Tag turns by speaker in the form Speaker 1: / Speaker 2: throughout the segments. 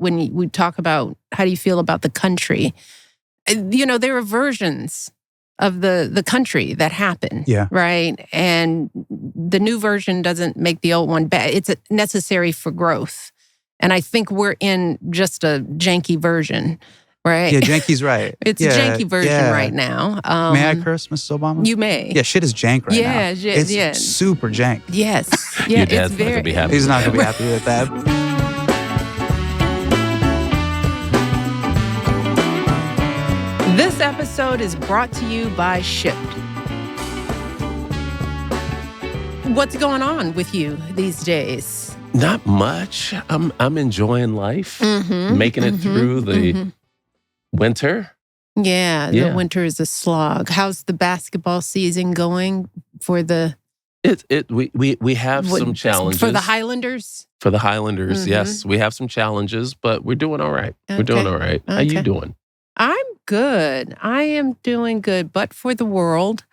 Speaker 1: when we talk about how do you feel about the country, there are versions of the country that happen, right? And the new version doesn't make the old one bad. It's necessary for growth. And I think we're in just a janky version, right?
Speaker 2: Yeah, janky's right.
Speaker 1: It's a janky version right now.
Speaker 2: May I curse, Mrs. Obama?
Speaker 1: You may.
Speaker 2: Yeah, shit is jank right now. It's super jank.
Speaker 1: Yes. Yeah,
Speaker 3: your dad's not going to be happy.
Speaker 2: He's not going to be happy with that.
Speaker 1: This episode is brought to you by Shipt. What's going on with you these days?
Speaker 3: Not much. I'm enjoying life, making it through the winter.
Speaker 1: Yeah, the winter is a slog. How's the basketball season going for the?
Speaker 3: We have some challenges
Speaker 1: for the Highlanders.
Speaker 3: For the Highlanders, yes, we have some challenges, but we're doing all right. Okay. We're doing all right. How you doing?
Speaker 1: I'm good. I am doing good, but for the world.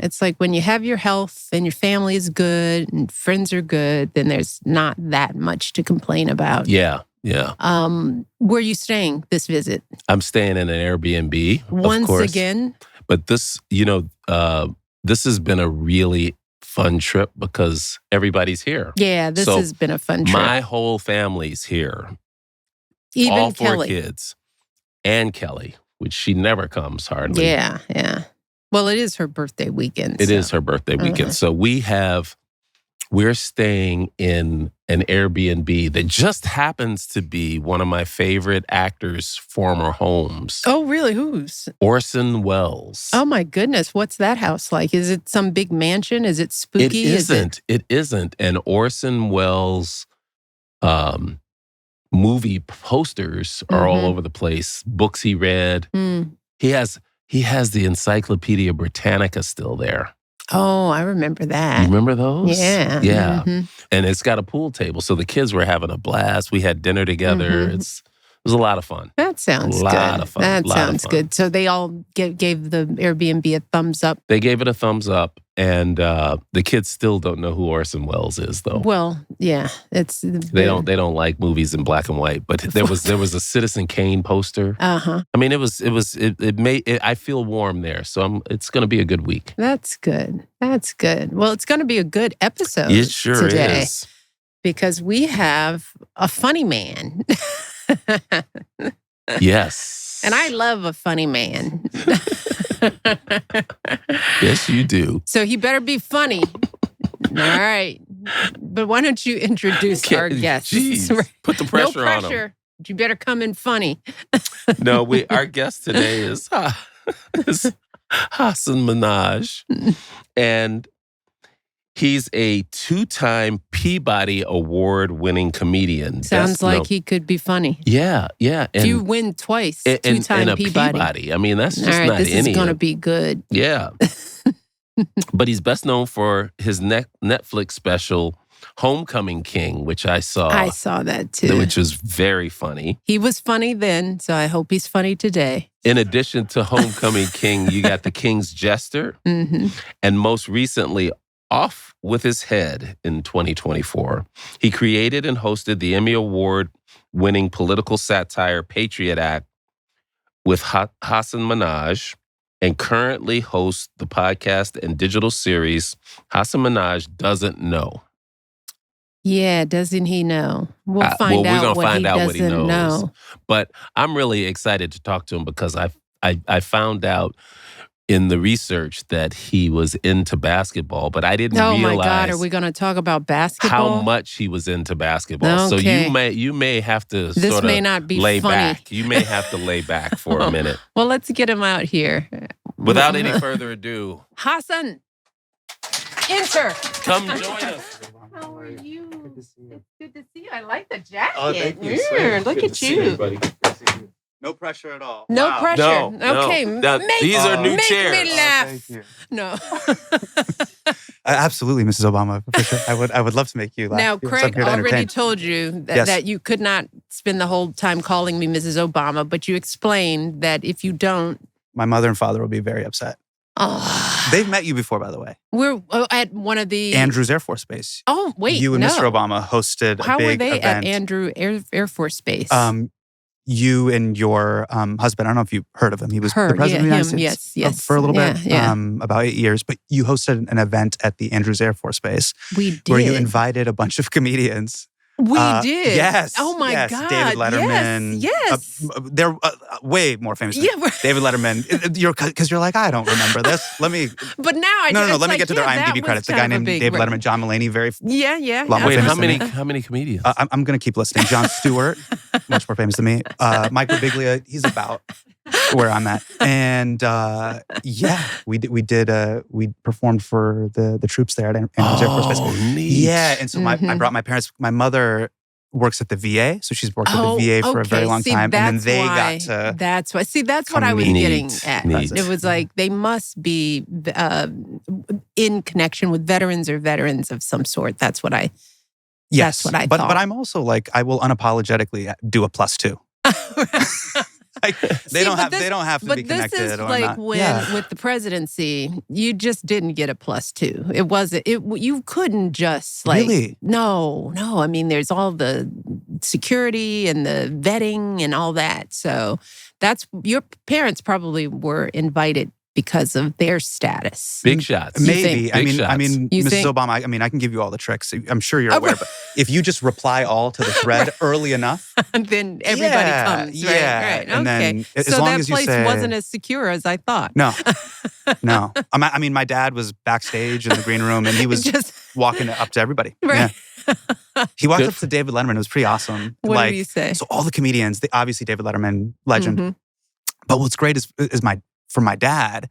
Speaker 1: It's like when you have your health and your family is good and friends are good, then there's not that much to complain about.
Speaker 3: Yeah.
Speaker 1: Where are you staying this visit?
Speaker 3: I'm staying in an Airbnb,
Speaker 1: Once again.
Speaker 3: But this, this has been a really fun trip because everybody's here.
Speaker 1: Yeah, this has been a fun trip.
Speaker 3: My whole family's here.
Speaker 1: Even
Speaker 3: all 4
Speaker 1: Kelly.
Speaker 3: kids. And Kelly, which she never comes hardly.
Speaker 1: Yeah. Well, it is her birthday weekend.
Speaker 3: It is her birthday weekend. So we're staying in an Airbnb that just happens to be one of my favorite actors' former homes.
Speaker 1: Oh, really? Whose?
Speaker 3: Orson Welles.
Speaker 1: Oh, my goodness. What's that house like? Is it some big mansion? Is it spooky?
Speaker 3: It isn't. And Orson Welles' movie posters are all over the place. Books he read. He has the Encyclopedia Britannica still there.
Speaker 1: Oh, I remember that.
Speaker 3: You remember those?
Speaker 1: Yeah.
Speaker 3: Yeah. And it's got a pool table. So the kids were having a blast. We had dinner together. It was a lot of fun.
Speaker 1: That sounds good.
Speaker 3: A lot of fun.
Speaker 1: That sounds good. So they all gave the Airbnb a thumbs up.
Speaker 3: They gave it a thumbs up. And the kids still don't know who Orson Welles is, though.
Speaker 1: Well, yeah,
Speaker 3: they don't like movies in black and white. But there was a Citizen Kane poster. I mean, I feel warm there. So it's going to be a good week.
Speaker 1: That's good. Well, it's going to be a good episode.
Speaker 3: It sure
Speaker 1: today
Speaker 3: is,
Speaker 1: because we have a funny man.
Speaker 3: Yes.
Speaker 1: And I love a funny man.
Speaker 3: Yes, you do.
Speaker 1: So he better be funny. All right. But why don't you introduce our guest?
Speaker 3: Jeez, put the pressure on him.
Speaker 1: No pressure. You better come in funny.
Speaker 3: No, our guest today is Hasan Minhaj. And he's a 2-time Peabody Award-winning comedian.
Speaker 1: Sounds like he could be funny.
Speaker 3: Yeah.
Speaker 1: If you win twice, 2-time
Speaker 3: Peabody. I mean, that's just
Speaker 1: all right,
Speaker 3: not
Speaker 1: this
Speaker 3: any.
Speaker 1: This is going to be good.
Speaker 3: Yeah. But he's best known for his Netflix special, Homecoming King, which I saw.
Speaker 1: I saw that too.
Speaker 3: Which was very funny.
Speaker 1: He was funny then, so I hope he's funny today.
Speaker 3: In addition to Homecoming King, you got The King's Jester. And most recently, Off with His Head in 2024. He created and hosted the Emmy Award-winning political satire Patriot Act with Hasan Minhaj, and currently hosts the podcast and digital series Hasan Minhaj Doesn't Know.
Speaker 1: Yeah, doesn't he know? We'll find out what he doesn't know.
Speaker 3: But I'm really excited to talk to him because I found out in the research that he was into basketball, but I didn't realize.
Speaker 1: Oh my God, are we going to talk about basketball?
Speaker 3: How much he was into basketball.
Speaker 1: Okay.
Speaker 3: So you may have to
Speaker 1: this
Speaker 3: sort
Speaker 1: may
Speaker 3: of
Speaker 1: not be
Speaker 3: lay
Speaker 1: funny.
Speaker 3: back. You may have to lay back for a minute.
Speaker 1: Well, let's get him out here.
Speaker 3: Without any further ado,
Speaker 1: Hasan, enter.
Speaker 3: Come join us.
Speaker 1: How are you? Good to see you. It's good to see you. I like the jacket.
Speaker 2: Oh, thank you.
Speaker 1: Look at you.
Speaker 2: No pressure at all.
Speaker 1: No pressure.
Speaker 3: No.
Speaker 1: Okay.
Speaker 3: Now, these are new chairs.
Speaker 1: Make me laugh.
Speaker 2: Thank you.
Speaker 1: No.
Speaker 2: Absolutely, Mrs. Obama. For sure. I would love to make you laugh.
Speaker 1: Now,
Speaker 2: You're
Speaker 1: Craig
Speaker 2: here to
Speaker 1: already
Speaker 2: entertain.
Speaker 1: told you that,
Speaker 2: Yes.
Speaker 1: that you could not spend the whole time calling me Mrs. Obama, but you explained that if you don't,
Speaker 2: My mother and father will be very upset.
Speaker 1: Oh.
Speaker 2: They've met you before, by the way.
Speaker 1: We're at one of the...
Speaker 2: Andrews Air Force Base.
Speaker 1: Oh, wait,
Speaker 2: You and Mr. Obama hosted a big event.
Speaker 1: How were they at Andrews Air Force Base?
Speaker 2: You and your husband, I don't know if you've heard of him. He was the president of the United States for a little bit, about 8 years. But you hosted an event at the Andrews Air Force Base.
Speaker 1: We did.
Speaker 2: Where you invited a bunch of comedians.
Speaker 1: We did.
Speaker 2: Yes.
Speaker 1: Oh, my God.
Speaker 2: David Letterman.
Speaker 1: Yes.
Speaker 2: They're way more famous than David Letterman. Because you're like, I don't remember this. Let me...
Speaker 1: But now I...
Speaker 2: No. Let me get to their IMDb credits. A guy named David Letterman, John Mulaney, very...
Speaker 1: Yeah.
Speaker 3: Wait, how many comedians?
Speaker 2: I'm going to keep listing. Jon Stewart, much more famous than me. Mike Birbiglia, he's about where I'm at. And we performed for the troops there at Andrews Air Force Base.
Speaker 3: Oh, neat.
Speaker 2: Yeah, and so I brought my parents. My mother works at the VA, so she's worked at the VA for a very long time, and then they got to...
Speaker 1: That's why. See, that's what I was getting at.
Speaker 3: Neat.
Speaker 1: It was like they must be in connection with veterans or veterans of some sort. That's what I...
Speaker 2: Yes,
Speaker 1: that's what I
Speaker 2: but
Speaker 1: thought. But
Speaker 2: I'm also like, I will unapologetically do a +2. They don't have to be connected.
Speaker 1: But this is
Speaker 2: or
Speaker 1: like
Speaker 2: not.
Speaker 1: when with the presidency, you just didn't get a +2. It wasn't. You couldn't just like
Speaker 2: really.
Speaker 1: No. I mean, there's all the security and the vetting and all that. So that's your parents probably were invited because of their status.
Speaker 3: Big shots.
Speaker 2: Maybe. I mean,
Speaker 1: You
Speaker 2: Mrs.
Speaker 1: think?
Speaker 2: Obama, I can give you all the tricks. I'm sure you're aware. But if you just reply all to the thread early enough,
Speaker 1: then everybody comes. Right.
Speaker 2: And then as
Speaker 1: so
Speaker 2: long
Speaker 1: that
Speaker 2: as you
Speaker 1: place
Speaker 2: say,
Speaker 1: wasn't as secure as I thought.
Speaker 2: No. I mean, my dad was backstage in the green room, and he was just walking up to everybody.
Speaker 1: Right.
Speaker 2: Yeah. He walked up to David Letterman. It was pretty awesome.
Speaker 1: What did he say?
Speaker 2: So all the comedians, obviously David Letterman, legend.
Speaker 1: Mm-hmm.
Speaker 2: But what's great is for my dad,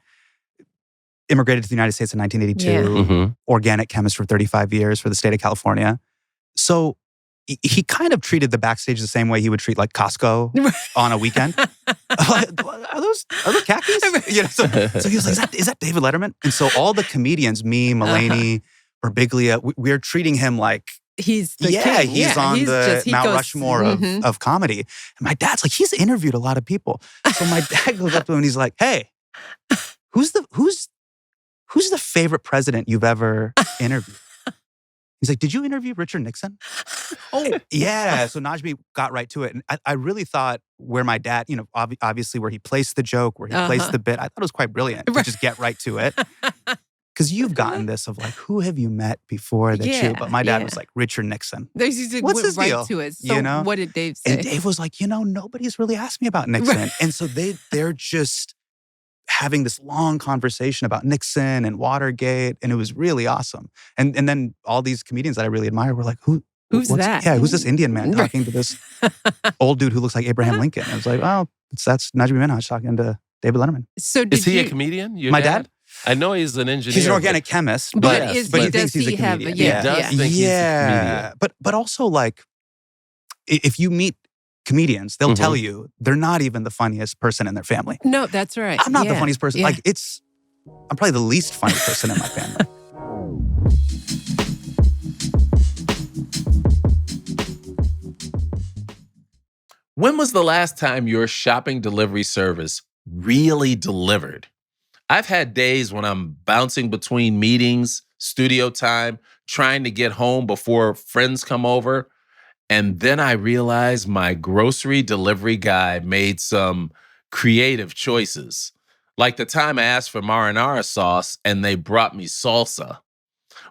Speaker 2: immigrated to the United States in 1982, organic chemist for 35 years for the state of California. So he kind of treated the backstage the same way he would treat like Costco on a weekend. Are those khakis? So he was like, is that David Letterman? And so all the comedians, me, Mulaney, Birbiglia, we're treating him like
Speaker 1: he's the king.
Speaker 2: He's on the Mount Rushmore of comedy. And my dad's like, he's interviewed a lot of people. So my dad goes up to him and he's like, hey, who's the favorite president you've ever interviewed? He's like, did you interview Richard Nixon? Oh, yeah. So Najmi got right to it. And I really thought where my dad, obviously where he placed the joke, where he placed the bit, I thought it was quite brilliant to just get right to it. Because you've gotten this of like, who have you met before that you? But my dad was like, Richard Nixon.
Speaker 1: What's his
Speaker 2: deal?
Speaker 1: Right to it. So what did Dave say?
Speaker 2: And Dave was like, nobody's really asked me about Nixon. And so they're just having this long conversation about Nixon and Watergate, and it was really awesome. And then all these comedians that I really admire were like,
Speaker 1: who's that?
Speaker 2: Yeah, who's this Indian man talking to this old dude who looks like Abraham Lincoln? I was like, oh, that's Najmi Minhaj talking to David Letterman.
Speaker 1: So
Speaker 3: is he a comedian?
Speaker 2: My dad?
Speaker 3: I know he's an engineer.
Speaker 2: He's an organic chemist, but he thinks he's a comedian.
Speaker 3: He does think he's a comedian.
Speaker 2: But also like, if you meet comedians, they'll tell you they're not even the funniest person in their family.
Speaker 1: No, that's right.
Speaker 2: I'm not the funniest person. Yeah. I'm probably the least funny person in my family.
Speaker 3: When was the last time your shopping delivery service really delivered? I've had days when I'm bouncing between meetings, studio time, trying to get home before friends come over. And then I realized my grocery delivery guy made some creative choices. Like the time I asked for marinara sauce and they brought me salsa.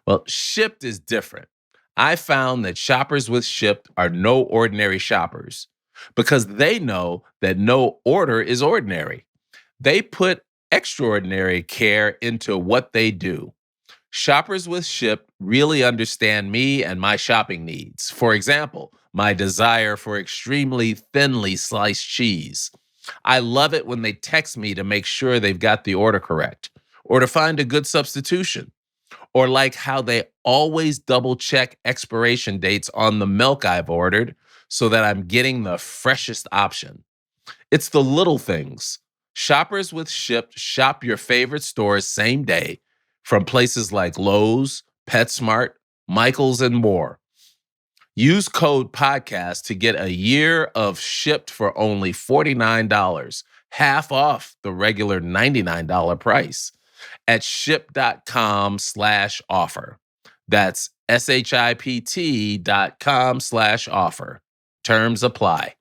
Speaker 3: Well, Shipt is different. I found that shoppers with Shipt are no ordinary shoppers because they know that no order is ordinary. They put extraordinary care into what they do. Shoppers with Shipt really understand me and my shopping needs. For example, my desire for extremely thinly sliced cheese. I love it when they text me to make sure they've got the order correct or to find a good substitution. Or like how they always double check expiration dates on the milk I've ordered so that I'm getting the freshest option. It's the little things. Shoppers with Shipt shop your favorite stores same day from places like Lowe's, PetSmart, Michael's, and more. Use code podcast to get a year of Shipt for only $49, half off the regular $99 price. at ship.com/offer. That's SHIPT.com/offer. Terms apply.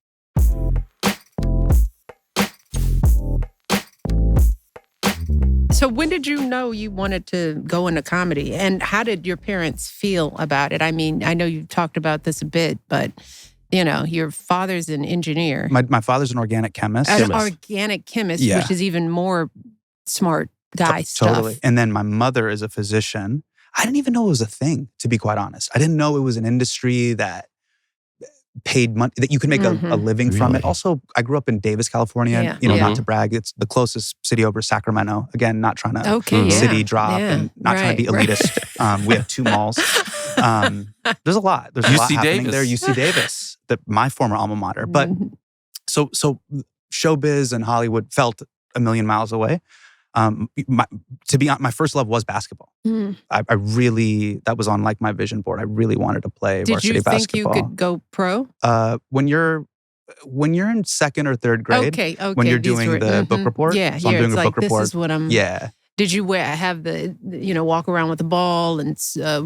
Speaker 1: So when did you know you wanted to go into comedy? And how did your parents feel about it? I mean, I know you talked about this a bit, but your father's an engineer.
Speaker 2: My father's an organic chemist.
Speaker 1: Organic chemist, which is even more smart guy stuff.
Speaker 2: Totally. And then my mother is a physician. I didn't even know it was a thing, to be quite honest. I didn't know it was an industry that paid money, that you could make a living from it. Also, I grew up in Davis, California. Not to brag, it's the closest city over Sacramento. Again, not trying to city drop and not trying to be elitist. We have 2 malls. There's a lot. There's a lot happening there. UC Davis, my former alma mater. But so showbiz and Hollywood felt a million miles away. To be honest, my first love was basketball. I really, that was on like my vision board. I really wanted to play varsity basketball. Did you think you could go
Speaker 1: pro?
Speaker 2: When you're in 2nd or 3rd grade, when you're doing the book report.
Speaker 1: Yeah,
Speaker 2: so I'm doing a book report.
Speaker 1: This is what I'm.
Speaker 2: Yeah.
Speaker 1: Did you have the walk around with the ball and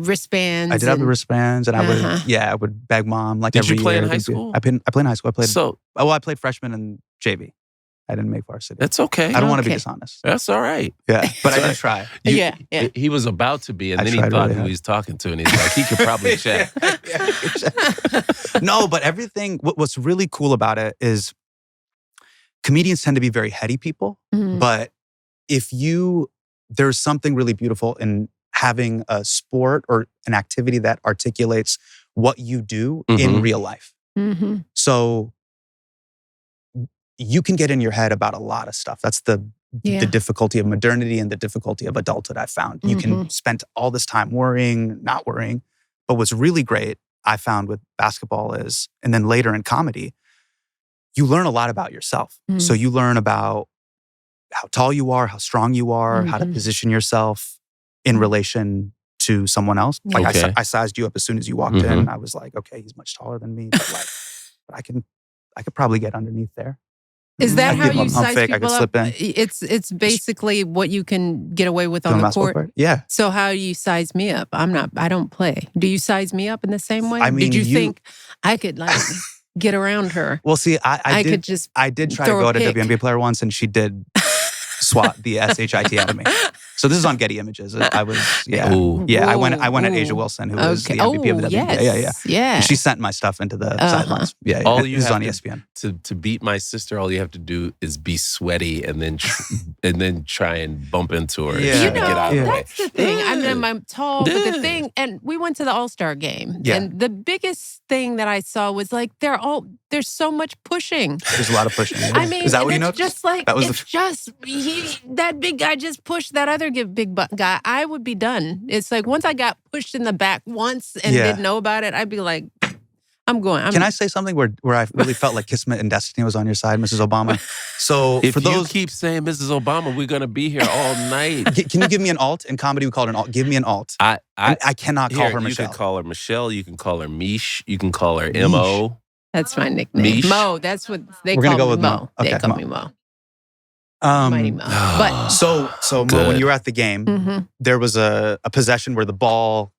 Speaker 1: wristbands?
Speaker 2: I did have the wristbands, and I would beg mom like every year.
Speaker 3: Did you play in high school?
Speaker 2: I played in high school. I played freshman and JV. I didn't make varsity.
Speaker 3: That's okay.
Speaker 2: I don't want to be dishonest.
Speaker 3: That's all right.
Speaker 2: Yeah, but I did try.
Speaker 3: He was about to be, and then he thought who he's talking to, and he's like, he could probably check.
Speaker 2: No, but everything, what's really cool about it is comedians tend to be very heady people, but there's something really beautiful in having a sport or an activity that articulates what you do in real life. So you can get in your head about a lot of stuff. That's the difficulty of modernity and the difficulty of adulthood, I've found. You can spend all this time worrying, not worrying. But what's really great, I found with basketball is, and then later in comedy, you learn a lot about yourself. So you learn about how tall you are, how strong you are, how to position yourself in relation to someone else. Like I sized you up as soon as you walked in. I was like, okay, he's much taller than me, but I could probably get underneath there.
Speaker 1: Is that how you size people
Speaker 2: I could slip in.
Speaker 1: It's basically what you can get away with on the court?
Speaker 2: Yeah.
Speaker 1: So how do you size me up? I don't play. Do you size me up in the same way?
Speaker 2: I mean,
Speaker 1: did you think I could get around her?
Speaker 2: Well, see, I did try to go to WNBA player once, and she did swat the SHIT out of me. So this is on Getty Images. I was, I went at Asia Wilson, who was the MVP of the WNBA. Yeah. And she sent my stuff into the sidelines. Yeah.
Speaker 3: All you
Speaker 2: this is
Speaker 3: have
Speaker 2: on ESPN.
Speaker 3: To beat my sister, all you have to do is be sweaty and then try and bump into her.
Speaker 1: Yeah.
Speaker 3: And get out of the way.
Speaker 1: That's the thing. I mean, I'm tall, but the thing, and we went to the All-Star game, and the biggest thing that I saw was like there's so much pushing.
Speaker 2: There's a lot of pushing. Yeah.
Speaker 1: I mean,
Speaker 2: is that what you
Speaker 1: noticed?
Speaker 2: Just
Speaker 1: like that big guy just pushed that other big butt guy. I would be done. It's like once I got pushed in the back once and didn't know about it, I'd be like, I'm going.
Speaker 2: Can I say something where I really felt like Kismet and Destiny was on your side, Mrs. Obama? So
Speaker 3: if you keep saying Mrs. Obama, we're going to be here all night.
Speaker 2: Can you give me an alt? In comedy, we call it an alt. Give me an alt. I cannot call her Michelle.
Speaker 3: You can call her Michelle. You can call her Mish. You can call her MO.
Speaker 1: That's my nickname.
Speaker 3: Mish.
Speaker 1: Mo. That's what they call me. Mo.
Speaker 2: Okay,
Speaker 1: they call me Mo.
Speaker 2: Mighty Mo. But so Mo, when you were at the game, there was a possession where the ball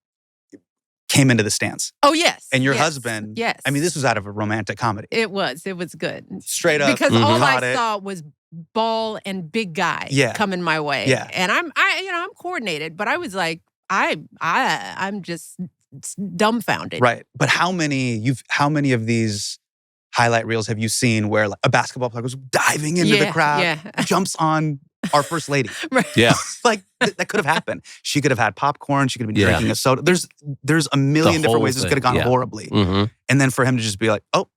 Speaker 2: came into the stands.
Speaker 1: Oh, yes.
Speaker 2: And your husband.
Speaker 1: Yes.
Speaker 2: I mean, this was out of a romantic comedy.
Speaker 1: It was good.
Speaker 2: Straight up.
Speaker 1: Because all I saw was ball and big guy coming my way.
Speaker 2: Yeah.
Speaker 1: And I'm coordinated, but I was like, I'm just dumbfounded.
Speaker 2: Right. But how many of these highlight reels have you seen where like a basketball player goes diving into the crowd, jumps on our first lady?
Speaker 1: Right.
Speaker 3: Yeah.
Speaker 2: Like that could have happened. She could have had popcorn. She could have been drinking a soda. There's a million different ways this could have gone horribly. And then for him to just be like, oh,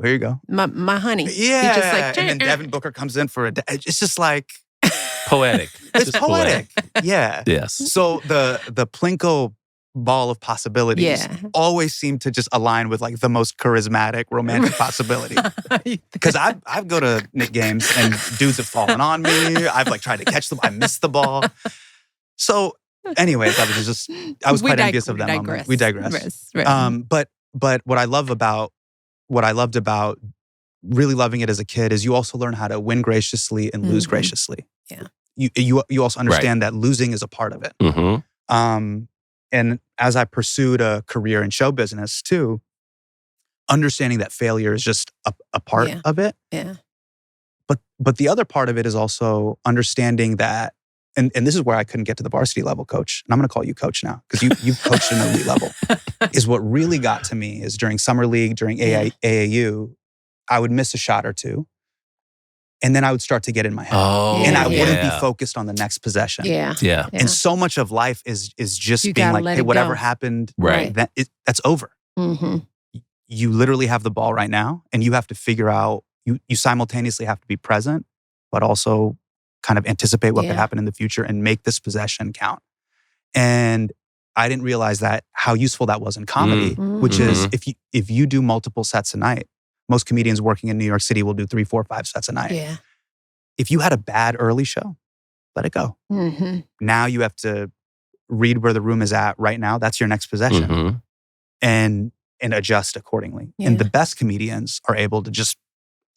Speaker 2: here you go.
Speaker 1: My honey.
Speaker 2: Yeah.
Speaker 1: He just like,
Speaker 2: and then Devin Booker comes in for it's just like
Speaker 3: poetic.
Speaker 2: It's poetic. Yeah.
Speaker 3: Yes.
Speaker 2: So the Plinko ball of possibilities always seem to just align with like the most charismatic romantic possibility. Because I go to Knick games and dudes have fallen on me. I've like tried to catch them. I missed the ball. So anyways, I was quite envious of that moment. We digress. But what I loved about really loving it as a kid is you also learn how to win graciously and lose graciously.
Speaker 1: Yeah.
Speaker 2: you also understand that losing is a part of it. And as I pursued a career in show business too, understanding that failure is just a part of it.
Speaker 1: Yeah.
Speaker 2: But the other part of it is also understanding that, and this is where I couldn't get to the varsity level, coach. And I'm going to call you coach now because you've coached an elite level. Is what really got to me is during summer league, during AAU, I would miss a shot or two. And then I would start to get in my head. And I wouldn't be focused on the next possession.
Speaker 3: Yeah.
Speaker 2: And so much of life is just being like, hey, whatever happened, that's over. You literally have the ball right now, and you have to figure out, you simultaneously have to be present, but also kind of anticipate what could happen in the future and make this possession count. And I didn't realize that how useful that was in comedy, which is if you do multiple sets a night, most comedians working in New York City will do 3, 4, 5 sets a night.
Speaker 1: Yeah.
Speaker 2: If you had a bad early show, let it go. Now you have to read where the room is at right now. That's your next possession. And adjust accordingly. And the best comedians are able to just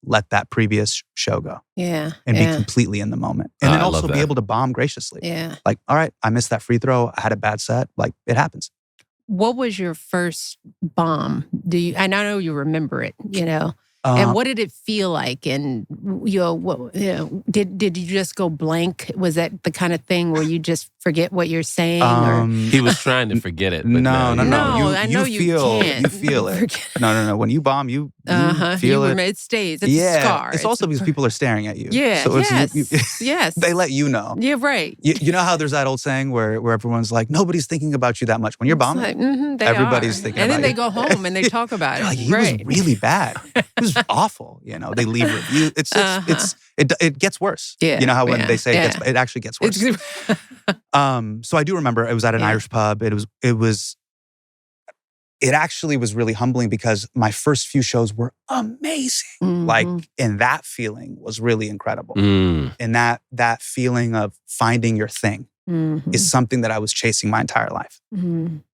Speaker 2: let that previous show go. And be completely in the moment. And then also be able to bomb graciously. Like, all right, I missed that free throw. I had a bad set. Like, it happens.
Speaker 1: What was your first bomb? And I know you remember it, and what did it feel like? And did you just go blank? Was that the kind of thing where you just forget what you're saying?
Speaker 3: He was trying to forget it. But
Speaker 2: No.
Speaker 1: I know you can't.
Speaker 2: You feel it. No. When you bomb, you feel it.
Speaker 1: It stays. It's a scar.
Speaker 2: It's also because people are staring at you.
Speaker 1: Yeah.
Speaker 2: So
Speaker 1: Yes.
Speaker 2: They let you know.
Speaker 1: Yeah. Right.
Speaker 2: You know how there's that old saying where everyone's like, nobody's thinking about you that much. When you're bombing, everybody's thinking about you.
Speaker 1: And then they go home and they talk about it.
Speaker 2: Like, he was really bad. It was awful. They leave reviews. It gets worse.
Speaker 1: Yeah.
Speaker 2: You know how when they say it actually gets worse. So I do remember it was at an Irish pub. It actually was really humbling because my first few shows were amazing. Like, and that feeling was really incredible. And that feeling of finding your thing is something that I was chasing my entire life.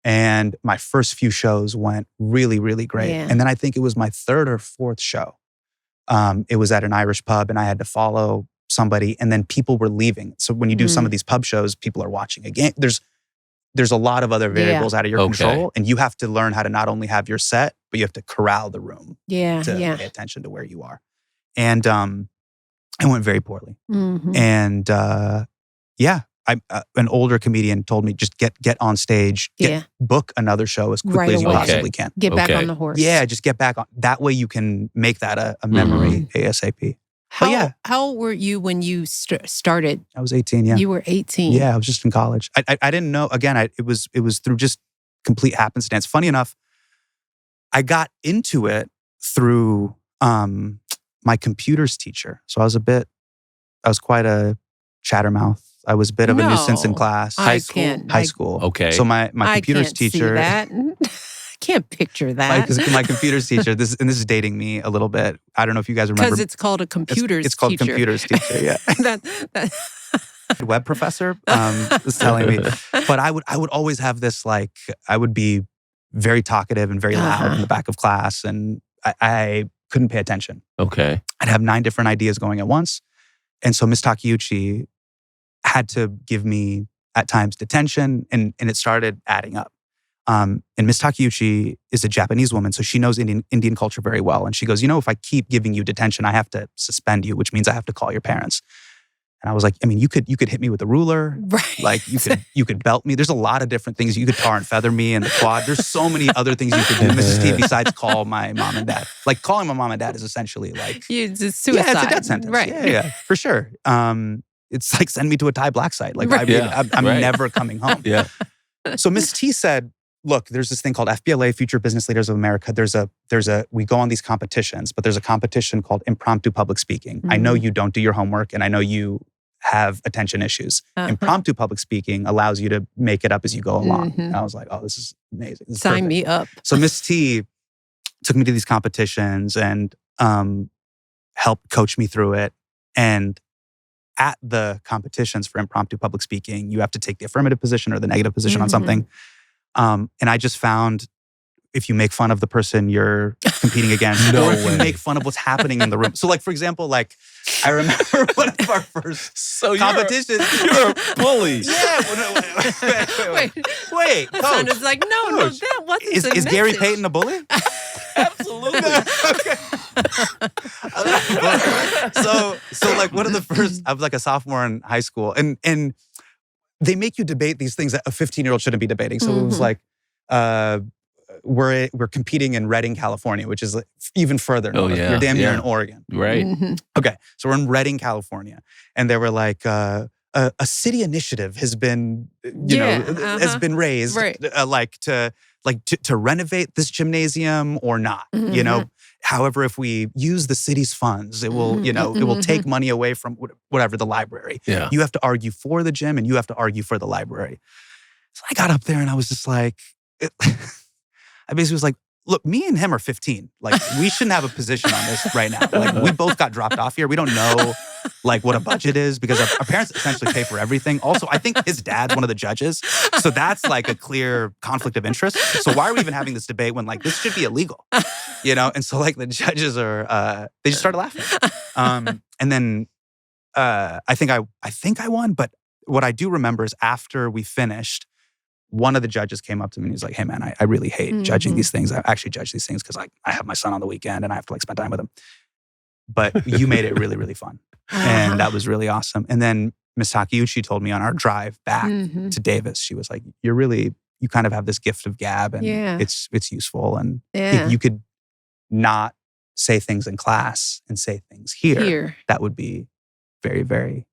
Speaker 2: And my first few shows went really, really great. And then I think it was my third or fourth show. It was at an Irish pub and I had to follow somebody, and then people were leaving. So when you do some of these pub shows, people are watching a game. There's a lot of other variables out of your control, and you have to learn how to not only have your set, but you have to corral the room to pay attention to where you are. And it went very poorly. And an older comedian told me, just get on stage, book another show as quickly as you possibly can.
Speaker 1: Get back on the horse.
Speaker 2: Yeah, just get back on. That way you can make that a memory ASAP.
Speaker 1: How old were you when you started?
Speaker 2: I was 18, yeah.
Speaker 1: You were 18?
Speaker 2: Yeah, I was just in college. I didn't know, again, it was through just complete happenstance. Funny enough, I got into it through my computers teacher. So I was quite a chattermouth. I was a bit of a nuisance in class. High school.
Speaker 3: Okay.
Speaker 2: So my computers teacher.
Speaker 1: I can't see that. I can't picture that.
Speaker 2: My computers teacher, this is dating me a little bit. I don't know if you guys remember.
Speaker 1: Because it's called a computers teacher.
Speaker 2: It's called computers teacher, yeah. The web professor was telling me. But I would always have this, like, I would be very talkative and very loud in the back of class, and I couldn't pay attention.
Speaker 3: Okay.
Speaker 2: I'd have 9 different ideas going at once. And so Miss Takeuchi had to give me, at times, detention, and it started adding up. And Miss Takeuchi is a Japanese woman, so she knows Indian culture very well. And she goes, if I keep giving you detention, I have to suspend you, which means I have to call your parents. And I was like, I mean, you could hit me with a ruler,
Speaker 1: right?
Speaker 2: Like you could belt me. There's a lot of different things. You could tar and feather me in the quad. There's so many other things you could do, Mrs. T, besides call my mom and dad. Like, calling my mom and dad is essentially like,
Speaker 1: it's a suicide.
Speaker 2: Yeah, it's a death sentence.
Speaker 1: Right?
Speaker 2: Yeah, for sure. It's like, send me to a Thai black site. Like, I'm never coming home.
Speaker 3: Yeah.
Speaker 2: So Miss T said, look, there's this thing called FBLA, Future Business Leaders of America. We go on these competitions, but there's a competition called impromptu public speaking. I know you don't do your homework, and I know you have attention issues. Impromptu public speaking allows you to make it up as you go along. And I was like, oh, this is amazing. This is
Speaker 1: Sign
Speaker 2: perfect.
Speaker 1: me up.
Speaker 2: So Miss T took me to these competitions and helped coach me through it. And at the competitions for impromptu public speaking, you have to take the affirmative position or the negative position on something. And I just found if you make fun of the person you're competing against,
Speaker 3: No
Speaker 2: or if
Speaker 3: way.
Speaker 2: you make fun of what's happening in the room. So, like, for example, like, I remember one of our first competitions.
Speaker 3: You're a bully.
Speaker 2: Yeah. Wait,
Speaker 1: Hassan
Speaker 2: coach.
Speaker 1: is like, no,
Speaker 2: Coach,
Speaker 1: that wasn't
Speaker 2: is Gary Payton a bully?
Speaker 3: Absolutely.
Speaker 2: So like one of the first, I was like a sophomore in high school, and they make you debate these things that a 15-year-old shouldn't be debating. So it was like, we're competing in Redding, California, which is like even further north.
Speaker 3: Oh, yeah.
Speaker 2: You're damn near in Oregon.
Speaker 3: Right.
Speaker 2: Okay, so we're in Redding, California, and they were like, a city initiative has been, has been raised,
Speaker 1: Right.
Speaker 2: to renovate this gymnasium or not. However, if we use the city's funds, it will, it will take money away from whatever the library.
Speaker 3: Yeah.
Speaker 2: You have to argue for the gym, and you have to argue for the library. So I got up there, and I was just like, I basically was like, look, me and him are 15. Like, we shouldn't have a position on this right now. Like, we both got dropped off here. We don't know, like, what a budget is because our parents essentially pay for everything. Also, I think his dad's one of the judges. So that's, like, a clear conflict of interest. So why are we even having this debate when, like, this should be illegal? And so, like, the judges are, they just started laughing. And then I think I won. But what I do remember is after we finished, one of the judges came up to me and he's like, hey man, I really hate judging these things. I actually judge these things because I have my son on the weekend and I have to like spend time with him. But you made it really, really fun. And that was really awesome. And then Ms. Takeuchi told me on our drive back to Davis, she was like, you kind of have this gift of gab and it's useful. And if you could not say things in class and say things here. That would be very, very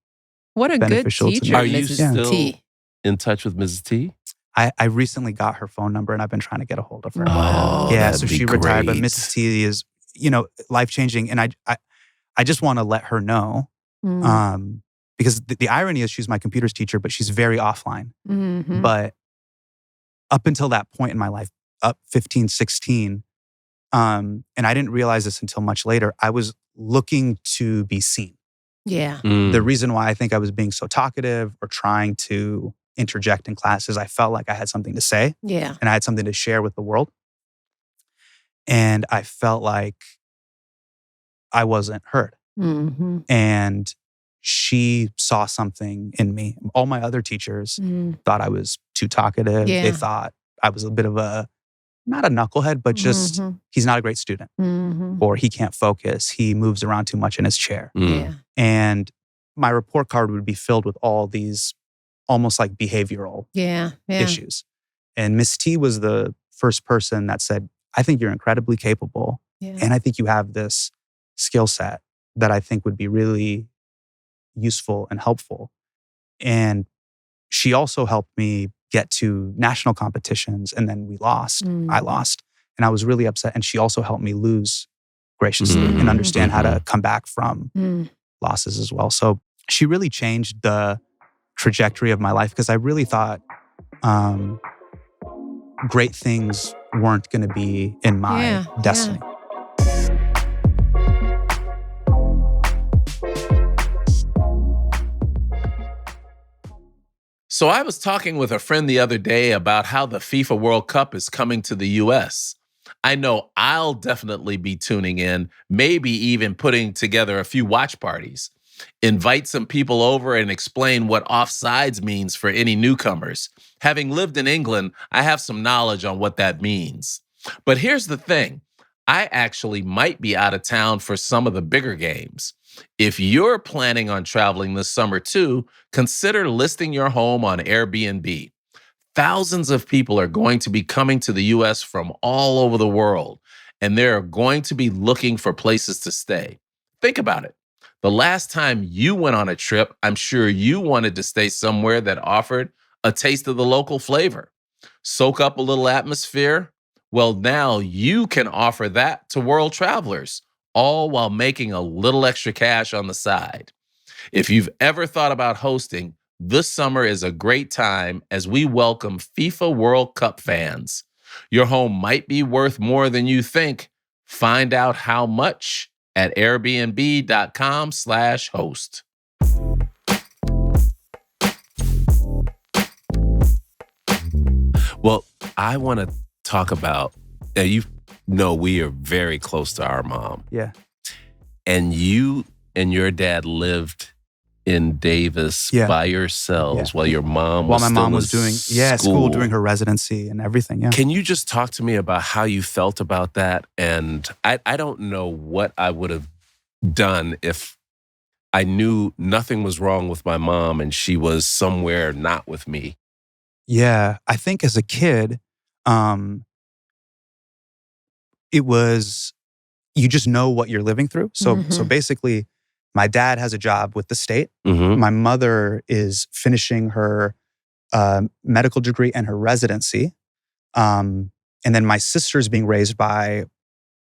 Speaker 1: what a
Speaker 2: beneficial
Speaker 1: good teacher,
Speaker 2: to me.
Speaker 3: Are you
Speaker 1: Mrs.
Speaker 3: still
Speaker 1: T.
Speaker 3: in touch with Mrs. T?
Speaker 2: I recently got her phone number and I've been trying to get a hold of her.
Speaker 3: Oh,
Speaker 2: yeah, so she retired, but
Speaker 3: great.
Speaker 2: Mrs. T is, life-changing. And I just want to let her know, because the irony is she's my computers teacher, but she's very offline. But up until that point in my life, up 15, 16, and I didn't realize this until much later, I was looking to be seen.
Speaker 1: Yeah.
Speaker 2: The reason why I think I was being so talkative or trying to interject in classes, I felt like I had something to say.
Speaker 1: Yeah.
Speaker 2: And I had something to share with the world. And I felt like I wasn't heard. And she saw something in me. All my other teachers thought I was too talkative.
Speaker 1: Yeah.
Speaker 2: They thought I was a bit of not a knucklehead, but just he's not a great student. Or he can't focus. He moves around too much in his chair.
Speaker 1: Yeah.
Speaker 2: And my report card would be filled with all these almost like behavioral issues. And Miss T was the first person that said, I think you're incredibly capable. And I think you have this skill set that I think would be really useful and helpful. And she also helped me get to national competitions. And then we lost. I lost. And I was really upset. And she also helped me lose graciously and understand how to come back from losses as well. So she really changed the trajectory of my life because I really thought great things weren't going to be in my destiny.
Speaker 3: So I was talking with a friend the other day about how the FIFA World Cup is coming to the U.S. I know I'll definitely be tuning in, maybe even putting together a few watch parties. Invite some people over and explain what offsides means for any newcomers. Having lived in England, I have some knowledge on what that means. But here's the thing. I actually might be out of town for some of the bigger games. If you're planning on traveling this summer too, consider listing your home on Airbnb. Thousands of people are going to be coming to the U.S. from all over the world, and they're going to be looking for places to stay. Think about it. The last time you went on a trip, I'm sure you wanted to stay somewhere that offered a taste of the local flavor. Soak up a little atmosphere? Well, now you can offer that to world travelers, all while making a little extra cash on the side. If you've ever thought about hosting, this summer is a great time as we welcome FIFA World Cup fans. Your home might be worth more than you think. Find out how much at airbnb.com/host. Well, I want to talk about you know we are very close to our mom.
Speaker 2: Yeah.
Speaker 3: And you and your dad lived in Davis by yourselves while your mom was
Speaker 2: my mom was doing school during her residency and everything. Yeah.
Speaker 3: Can you just talk to me about how you felt about that? And I don't know what I would have done if I knew nothing was wrong with my mom and she was somewhere not with me.
Speaker 2: Yeah, I think as a kid, it was, you just know what you're living through. So basically, my dad has a job with the state. My mother is finishing her medical degree and her residency. And then my sister's being raised by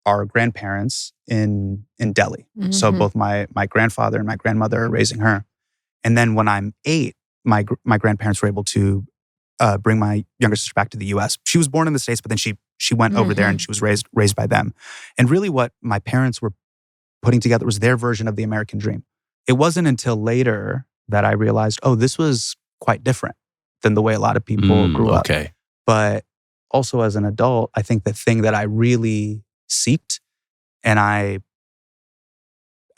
Speaker 2: our grandparents in Delhi. So both my grandfather and my grandmother are raising her. And then when I'm 8, my grandparents were able to bring my younger sister back to the U.S. She was born in the States, but then she went over there and she was raised by them. And really what my parents were putting together was their version of the American dream. It wasn't until later that I realized, oh, this was quite different than the way a lot of people grew up. But also as an adult, I think the thing that I really seeked, and I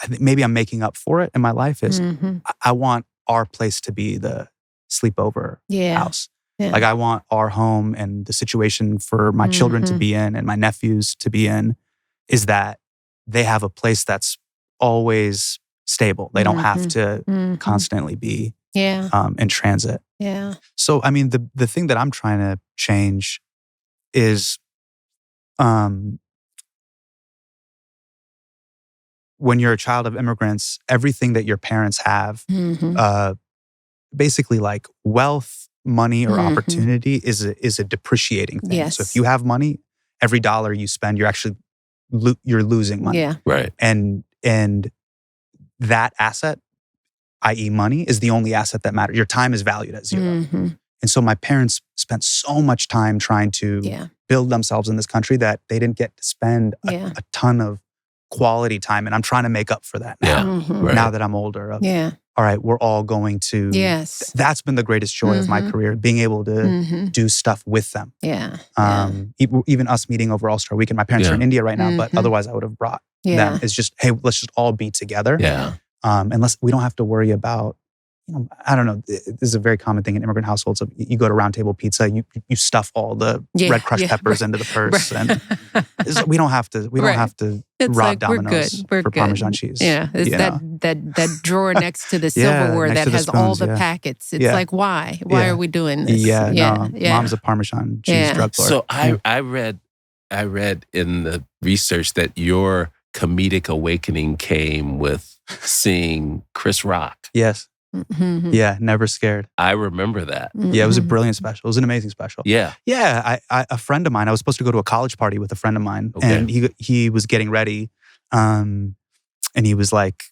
Speaker 2: think maybe I'm making up for it in my life, is I want our place to be the sleepover house. Yeah. Like I want our home and the situation for my children to be in and my nephews to be in is that they have a place that's always stable. They don't have to constantly be in transit.
Speaker 1: Yeah.
Speaker 2: So, I mean, the thing that I'm trying to change is when you're a child of immigrants, everything that your parents have, basically like wealth, money, or opportunity is a depreciating thing.
Speaker 1: Yes.
Speaker 2: So if you have money, every dollar you spend, you're actually you're losing money.
Speaker 1: Yeah.
Speaker 3: Right.
Speaker 2: And that asset, i.e. money, is the only asset that matters. Your time is valued at 0. And so my parents spent so much time trying to build themselves in this country that they didn't get to spend a ton of quality time. And I'm trying to make up for that now, now that I'm older. All right, we're all going to...
Speaker 1: Yes.
Speaker 2: That's been the greatest joy of my career, being able to do stuff with them.
Speaker 1: Yeah.
Speaker 2: Even us meeting over All-Star Weekend. My parents are in India right now, but otherwise I would have brought them. It's just, hey, let's just all be together.
Speaker 3: Yeah.
Speaker 2: And we don't have to worry about, I don't know, this is a very common thing in immigrant households. You go to Round Table Pizza, you stuff all the red crushed peppers into the purse. And we don't have to rob
Speaker 1: like,
Speaker 2: Domino's for Parmesan cheese.
Speaker 1: Yeah, it's that drawer next to the silverware that has spoons, all the packets. It's like, why? Why are we doing this?
Speaker 2: Mom's a Parmesan cheese drug lord.
Speaker 3: So I read in the research that your comedic awakening came with seeing Chris Rock.
Speaker 2: Yes. Yeah, Never Scared.
Speaker 3: I remember that.
Speaker 2: Yeah, it was a brilliant special. It was an amazing special.
Speaker 3: Yeah.
Speaker 2: Yeah, a friend of mine, I was supposed to go to a college party with a friend of mine, and he was getting ready, and he was like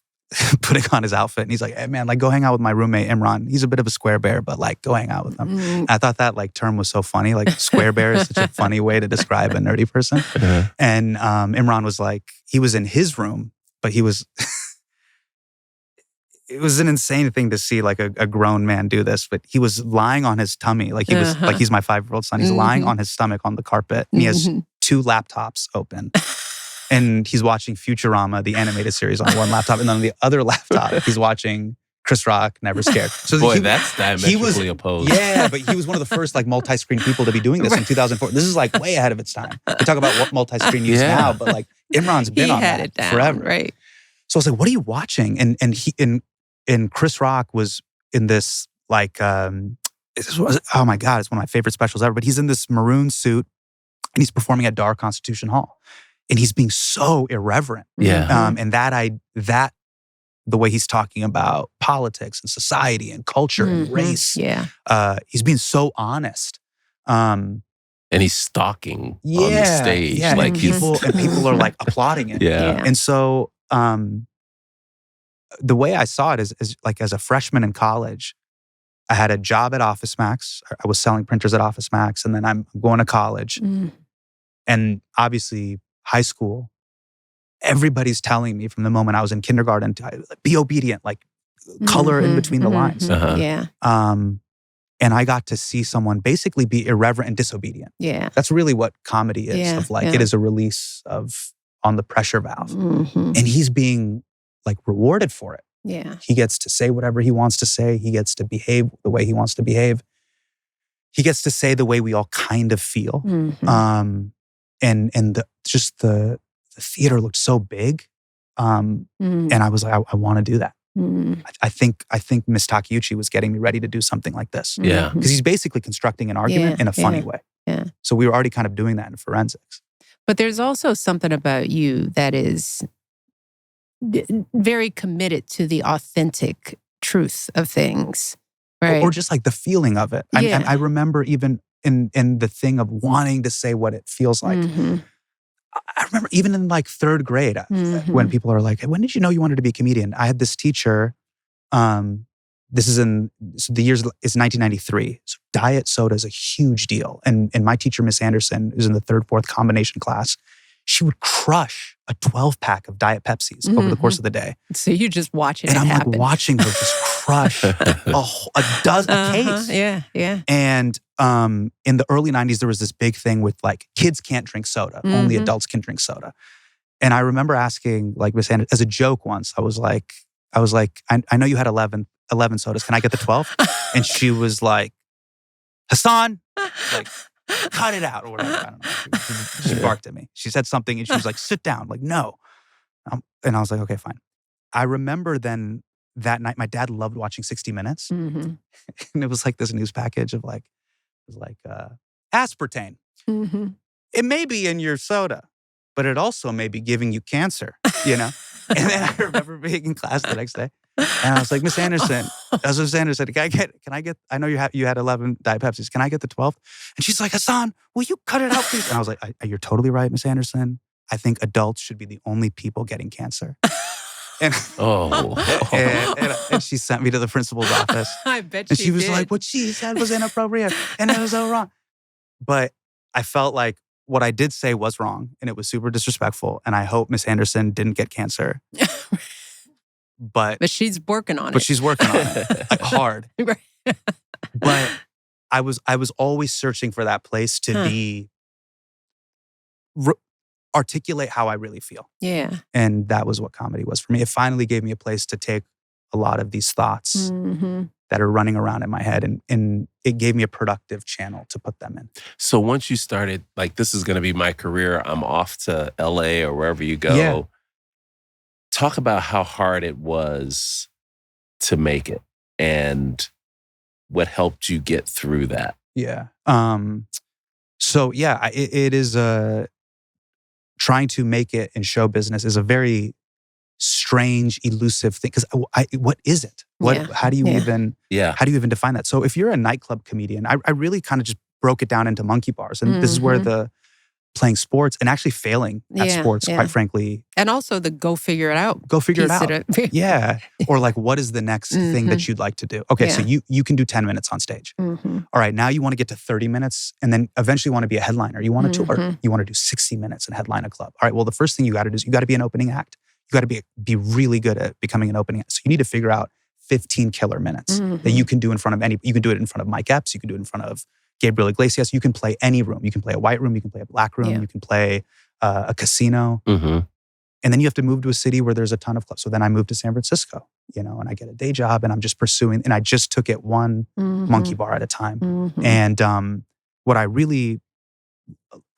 Speaker 2: putting on his outfit, and he's like, hey man, like go hang out with my roommate Imran. He's a bit of a square bear, but like go hang out with him. I thought that like term was so funny. Like square bear is such a funny way to describe a nerdy person. And Imran was like, he was in his room, but he was... It was an insane thing to see like a grown man do this, but he was lying on his tummy. Like he was like, he's my 5-year-old son. He's lying on his stomach on the carpet, and he has 2 laptops open. And he's watching Futurama, the animated series, on one laptop. And then on the other laptop, he's watching Chris Rock, Never Scared. So
Speaker 3: boy, that's diametrically opposed.
Speaker 2: Yeah, but he was one of the first like multi-screen people to be doing this in 2004. This is like way ahead of its time. We talk about what multi-screen use now, but like Imran's been on that forever.
Speaker 1: Right.
Speaker 2: So I was like, what are you watching? And Chris Rock was in this like, oh my God, it's one of my favorite specials ever. But he's in this maroon suit and he's performing at Dar Constitution Hall. And he's being so irreverent.
Speaker 3: Yeah.
Speaker 2: And that the way he's talking about politics and society and culture and race.
Speaker 1: Yeah.
Speaker 2: He's being so honest.
Speaker 3: And he's stalking on the stage.
Speaker 2: Yeah.
Speaker 3: Like
Speaker 2: and people are like applauding it.
Speaker 3: Yeah.
Speaker 2: And so the way I saw it is like as a freshman in college, I had a job at Office Max. I was selling printers at Office Max, and then I'm going to college. And obviously high school, everybody's telling me from the moment I was in kindergarten to be obedient, like color in between the lines.
Speaker 1: Yeah.
Speaker 2: And I got to see someone basically be irreverent and disobedient.
Speaker 1: Yeah.
Speaker 2: That's really what comedy is, of like, it is a release on the pressure valve.
Speaker 1: Mm-hmm.
Speaker 2: And he's being like rewarded for it.
Speaker 1: Yeah.
Speaker 2: He gets to say whatever he wants to say. He gets to behave the way he wants to behave. He gets to say the way we all kind of feel.
Speaker 1: Mm-hmm.
Speaker 2: And the theater looked so big. And I was like, I want to do that. I think Miss Takeuchi was getting me ready to do something like this.
Speaker 3: Yeah.
Speaker 2: Because he's basically constructing an argument in a funny way.
Speaker 1: Yeah.
Speaker 2: So we were already kind of doing that in forensics.
Speaker 1: But there's also something about you that is very committed to the authentic truth of things, right?
Speaker 2: Or just like the feeling of it.
Speaker 1: Yeah.
Speaker 2: I remember even in the thing of wanting to say what it feels like.
Speaker 1: Mm-hmm.
Speaker 2: I remember even in like third grade, when people are like, hey, when did you know you wanted to be a comedian? I had this teacher, this is the years is 1993. So diet soda is a huge deal. And my teacher, Miss Anderson, who's in the third, fourth combination class, she would crush a 12-pack of Diet Pepsis over the course of the day.
Speaker 1: So you just watch it
Speaker 2: and I'm
Speaker 1: happen.
Speaker 2: like watching her just crush a case.
Speaker 1: Yeah.
Speaker 2: And in the early 90s, there was this big thing with like, kids can't drink soda. Only adults can drink soda. And I remember asking like Miss Anderson, as a joke once, I was like, I know you had 11 sodas. Can I get the 12? And she was like, Hasan, like, cut it out or whatever. I don't know. She barked at me. She said something and she was like, sit down. Like, no. And I was like, okay, fine. I remember then that night, my dad loved watching 60 Minutes. And it was like this news package of like, it was like aspartame. It may be in your soda, but it also may be giving you cancer, you know? And then I remember being in class the next day. And I was like, Miss Anderson, can I get, I know you had 11 Diet Pepsis. Can I get the 12th? And she's like, Hasan, will you cut it out, please? And I was like, you're totally right, Miss Anderson. I think adults should be the only people getting cancer. And, and she sent me to the principal's office.
Speaker 1: I bet
Speaker 2: she was like, what she said was inappropriate. And it was so wrong. But I felt like what I did say was wrong. And it was super disrespectful. And I hope Miss Anderson didn't get cancer. But
Speaker 1: she's working on it.
Speaker 2: But she's working on it. Like, hard.
Speaker 1: Right.
Speaker 2: But I was always searching for that place to be articulate how I really feel.
Speaker 1: Yeah.
Speaker 2: And that was what comedy was for me. It finally gave me a place to take a lot of these thoughts that are running around in my head, and it gave me a productive channel to put them in.
Speaker 3: So once you started, like, this is going to be my career, I'm off to LA or wherever you go.
Speaker 2: Yeah.
Speaker 3: Talk about how hard it was to make it and what helped you get through that.
Speaker 2: Yeah. So yeah, it is trying to make it in show business is a very strange, elusive thing. Because what is it? How do you even define that? So if you're a nightclub comedian, I really kind of just broke it down into monkey bars, and this is where the playing sports and actually failing at sports, quite frankly.
Speaker 1: And also the go figure it out.
Speaker 2: Yeah. Or like, what is the next thing that you'd like to do? Okay, so you can do 10 minutes on stage. All right, now you want to get to 30 minutes and then eventually want to be a headliner. You want to tour. You want to do 60 minutes and headline a club. All right, well, the first thing you got to do is you got to be an opening act. You got to be really good at becoming an opening act. So you need to figure out 15 killer minutes that you can do in front of you can do it in front of Mike Epps. You can do it in front of Gabriel Iglesias. You can play any room. You can play a white room. You can play a black room. You can play a casino. And then you have to move to a city where there's a ton of clubs. So then I moved to San Francisco, and I get a day job and I'm just pursuing, and I just took it one monkey bar at a time. And what I really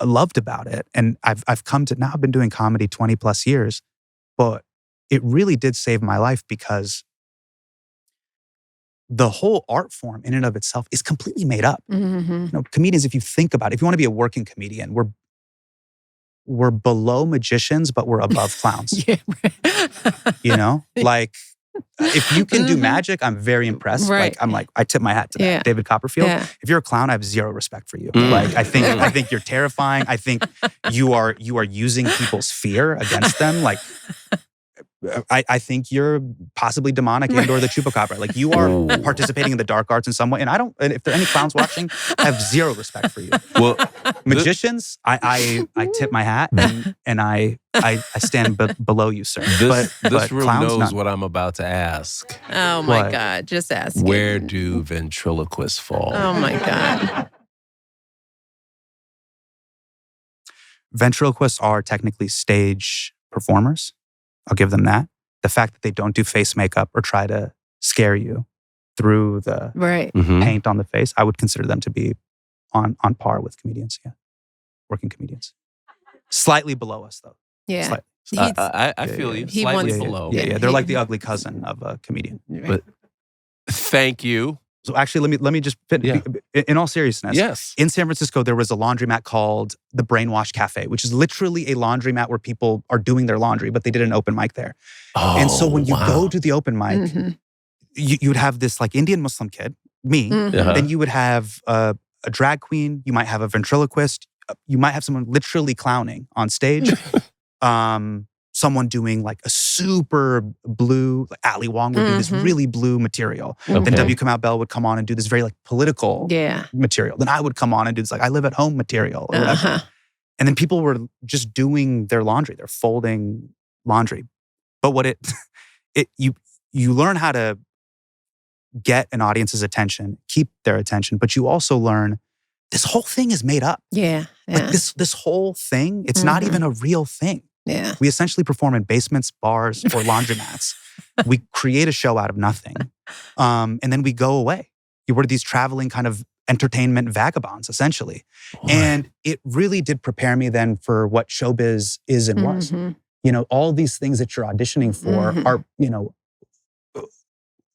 Speaker 2: loved about it, and I've come to, now I've been doing comedy 20 plus years, but it really did save my life because the whole art form in and of itself is completely made up. Comedians, if you think about it, if you want to be a working comedian, we're below magicians, but we're above clowns. Like, if you can do magic, I'm very impressed.
Speaker 1: Right.
Speaker 2: Like, I tip my hat to that. David Copperfield. If you're a clown, I have zero respect for you. Like, I think you're terrifying. I think you are using people's fear against them. Like I think you're possibly demonic and or the chupacabra. Like you are participating in the dark arts in some way. And if there are any clowns watching, I have zero respect for you.
Speaker 3: Well,
Speaker 2: magicians, I tip my hat and I stand below you, sir.
Speaker 3: This room
Speaker 2: clowns,
Speaker 3: knows
Speaker 2: none.
Speaker 3: what I'm about to ask.
Speaker 1: Oh my God, just ask.
Speaker 3: Where do ventriloquists fall?
Speaker 1: Oh my God.
Speaker 2: Ventriloquists are technically stage performers. I'll give them that. The fact that they don't do face makeup or try to scare you through the paint on the face, I would consider them to be on par with comedians, working comedians. Slightly below us, though.
Speaker 1: Yeah.
Speaker 2: Slightly.
Speaker 3: I feel you. Slightly below.
Speaker 2: Yeah. They're like the ugly cousin of a comedian.
Speaker 3: But thank you.
Speaker 2: So actually, let me just in all seriousness.
Speaker 3: Yes.
Speaker 2: In San Francisco, there was a laundromat called the Brainwash Cafe, which is literally a laundromat where people are doing their laundry, but they did an open mic there.
Speaker 3: Oh,
Speaker 2: and so when you go to the open mic, you would have this like Indian Muslim kid, me. Then you would have a drag queen. You might have a ventriloquist. You might have someone literally clowning on stage. Someone doing like a super blue, like Ali Wong would do this really blue material. Then W. Kamau Bell would come on and do this very like political material. Then I would come on and do this like I live at home material or whatever. And then people were just doing their laundry. They're folding laundry. But what you learn how to get an audience's attention, keep their attention, but you also learn this whole thing is made up.
Speaker 1: Yeah.
Speaker 2: Like this whole thing, it's not even a real thing.
Speaker 1: Yeah.
Speaker 2: We essentially perform in basements, bars, or laundromats. We create a show out of nothing. And then we go away. We're these traveling kind of entertainment vagabonds, essentially. Boy. And it really did prepare me then for what showbiz is and was. You know, all these things that you're auditioning for are, you know,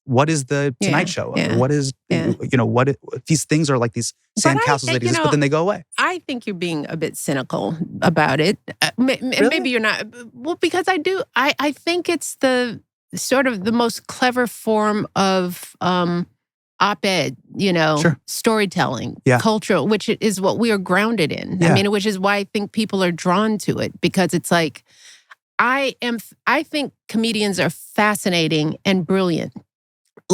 Speaker 2: what is the Tonight Show? What is, you know, these things are like these sandcastles that exist, but then they go away.
Speaker 1: I think you're being a bit cynical about it.
Speaker 2: Really?
Speaker 1: Maybe you're not. Well, because I think it's the sort of the most clever form of op-ed, you know, storytelling, cultural, which is what we are grounded in. I mean, which is why I think people are drawn to it, because it's like, I think comedians are fascinating and brilliant,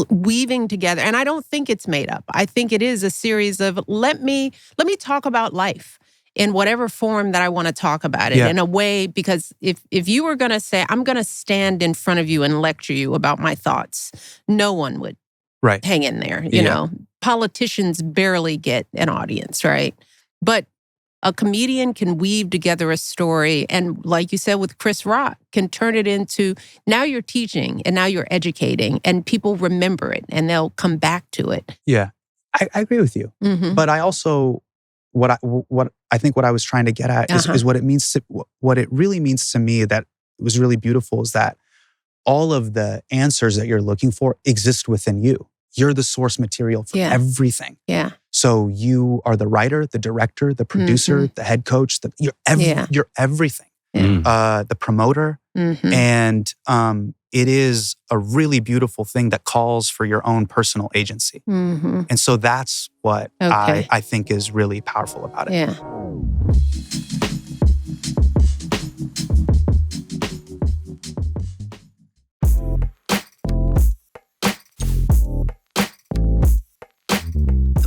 Speaker 1: weaving together. And I don't think it's made up. I think it is a series of, let me talk about life in whatever form that I want to talk about it in a way, because if you were going to say, I'm going to stand in front of you and lecture you about my thoughts, no one would hang in there. You know, politicians barely get an audience, right? But a comedian can weave together a story, and like you said with Chris Rock, can turn it into, now you're teaching and now you're educating, and people remember it and they'll come back to it. Yeah,
Speaker 2: I agree with you. But I also, what I think what I was trying to get at is what it means to, what it really means to me that was really beautiful is that all of the answers that you're looking for exist within you. You're the source material for everything.
Speaker 1: Yeah.
Speaker 2: So you are the writer, the director, the producer, the head coach. You're everything. The promoter, and it is a really beautiful thing that calls for your own personal agency. And so that's what I think is really powerful about it.
Speaker 1: Yeah.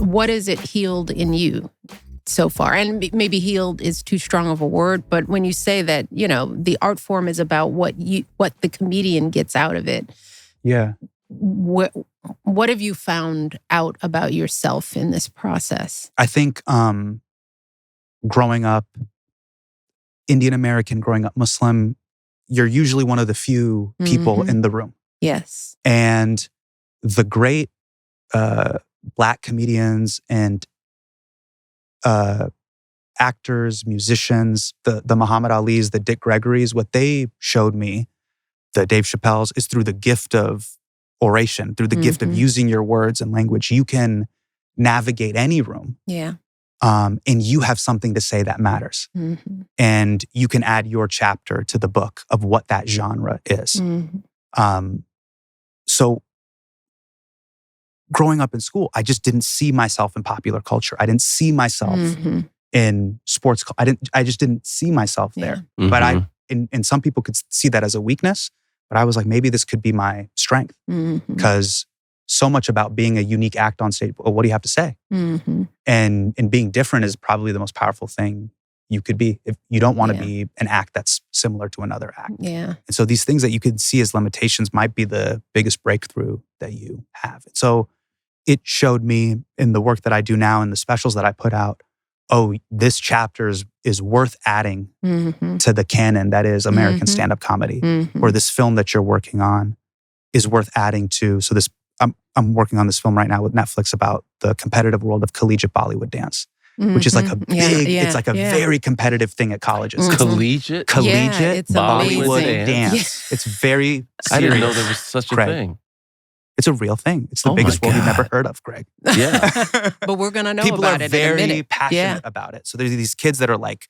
Speaker 1: What has it healed in you so far? And maybe healed is too strong of a word, but when you say that, you know, the art form is about what the comedian gets out of it.
Speaker 2: Yeah.
Speaker 1: What have you found out about yourself in this process?
Speaker 2: I think growing up Indian American, growing up Muslim, you're usually one of the few people in the room.
Speaker 1: Yes.
Speaker 2: And the great Black comedians and actors, musicians, the Muhammad Alis, the Dick Gregorys, what they showed me, the Dave Chappelle's, is through the gift of oration, through the gift of using your words and language. You can navigate any room.
Speaker 1: Yeah.
Speaker 2: And you have something to say that matters. And you can add your chapter to the book of what that genre is. So growing up in school, I just didn't see myself in popular culture. I didn't see myself in sports. I just didn't see myself there. But and some people could see that as a weakness. But I was like, maybe this could be my strength. Because so much about being a unique act on stage, well, what do you have to say? And being different is probably the most powerful thing you could be. If you don't want to be an act that's similar to another act.
Speaker 1: Yeah.
Speaker 2: And so these things that you can see as limitations might be the biggest breakthrough that you have. So it showed me in the work that I do now and the specials that I put out, oh, this chapter is worth adding to the canon that is American stand-up comedy. Or this film that you're working on is worth adding to. So this, I'm working on this film right now with Netflix about the competitive world of collegiate Bollywood dance, which is like a big, it's like a very competitive thing at colleges.
Speaker 3: Collegiate
Speaker 2: Bollywood dance. It's very serious.
Speaker 3: I didn't know there was such a thing.
Speaker 2: It's a real thing. It's the biggest world you've never heard of, Greg.
Speaker 3: Yeah.
Speaker 1: But we're going to know
Speaker 2: People
Speaker 1: about it in a minute.
Speaker 2: People are very passionate about it. So there's these kids that are like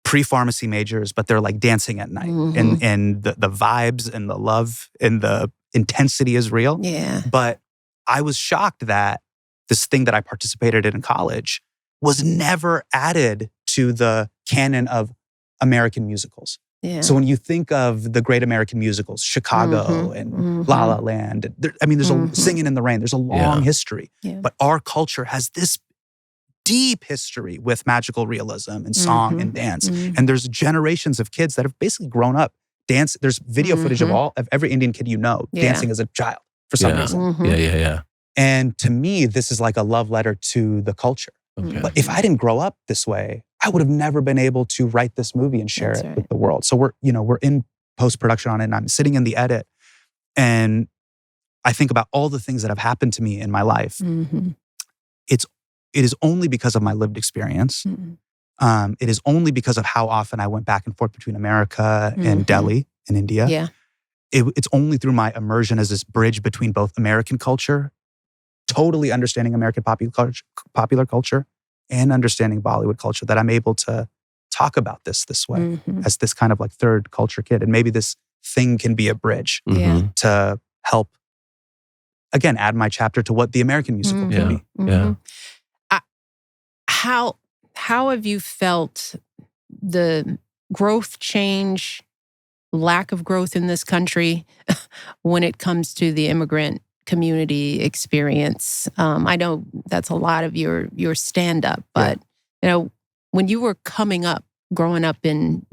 Speaker 2: pre-pharmacy majors, but they're like dancing at night. And the vibes and the love and the intensity is real.
Speaker 1: Yeah.
Speaker 2: But I was shocked that this thing that I participated in college was never added to the canon of American musicals.
Speaker 1: Yeah.
Speaker 2: So when you think of the great American musicals, Chicago and La La Land, there's a Singing in the Rain. There's a long history. Yeah. But our culture has this deep history with magical realism and song and dance. And there's generations of kids that have basically grown up dance. There's video footage of every Indian kid dancing as a child for some reason.
Speaker 3: Yeah.
Speaker 2: And to me, this is like a love letter to the culture. Okay. But if I didn't grow up this way, I would have never been able to write this movie and share it with the world. So we're in post-production on it, and I'm sitting in the edit, and I think about all the things that have happened to me in my life. It is only because of my lived experience. It is only because of how often I went back and forth between America and Delhi in India.
Speaker 1: Yeah.
Speaker 2: It's only through my immersion as this bridge between both American culture, totally understanding American popular culture, and understanding Bollywood culture that I'm able to talk about this way as this kind of like third culture kid. And maybe this thing can be a bridge to help, again, add my chapter to what the American musical can be.
Speaker 3: Yeah.
Speaker 1: How have you felt the growth, change, lack of growth in this country when it comes to the immigrant community experience? I know that's a lot of your stand-up, but when you were growing up in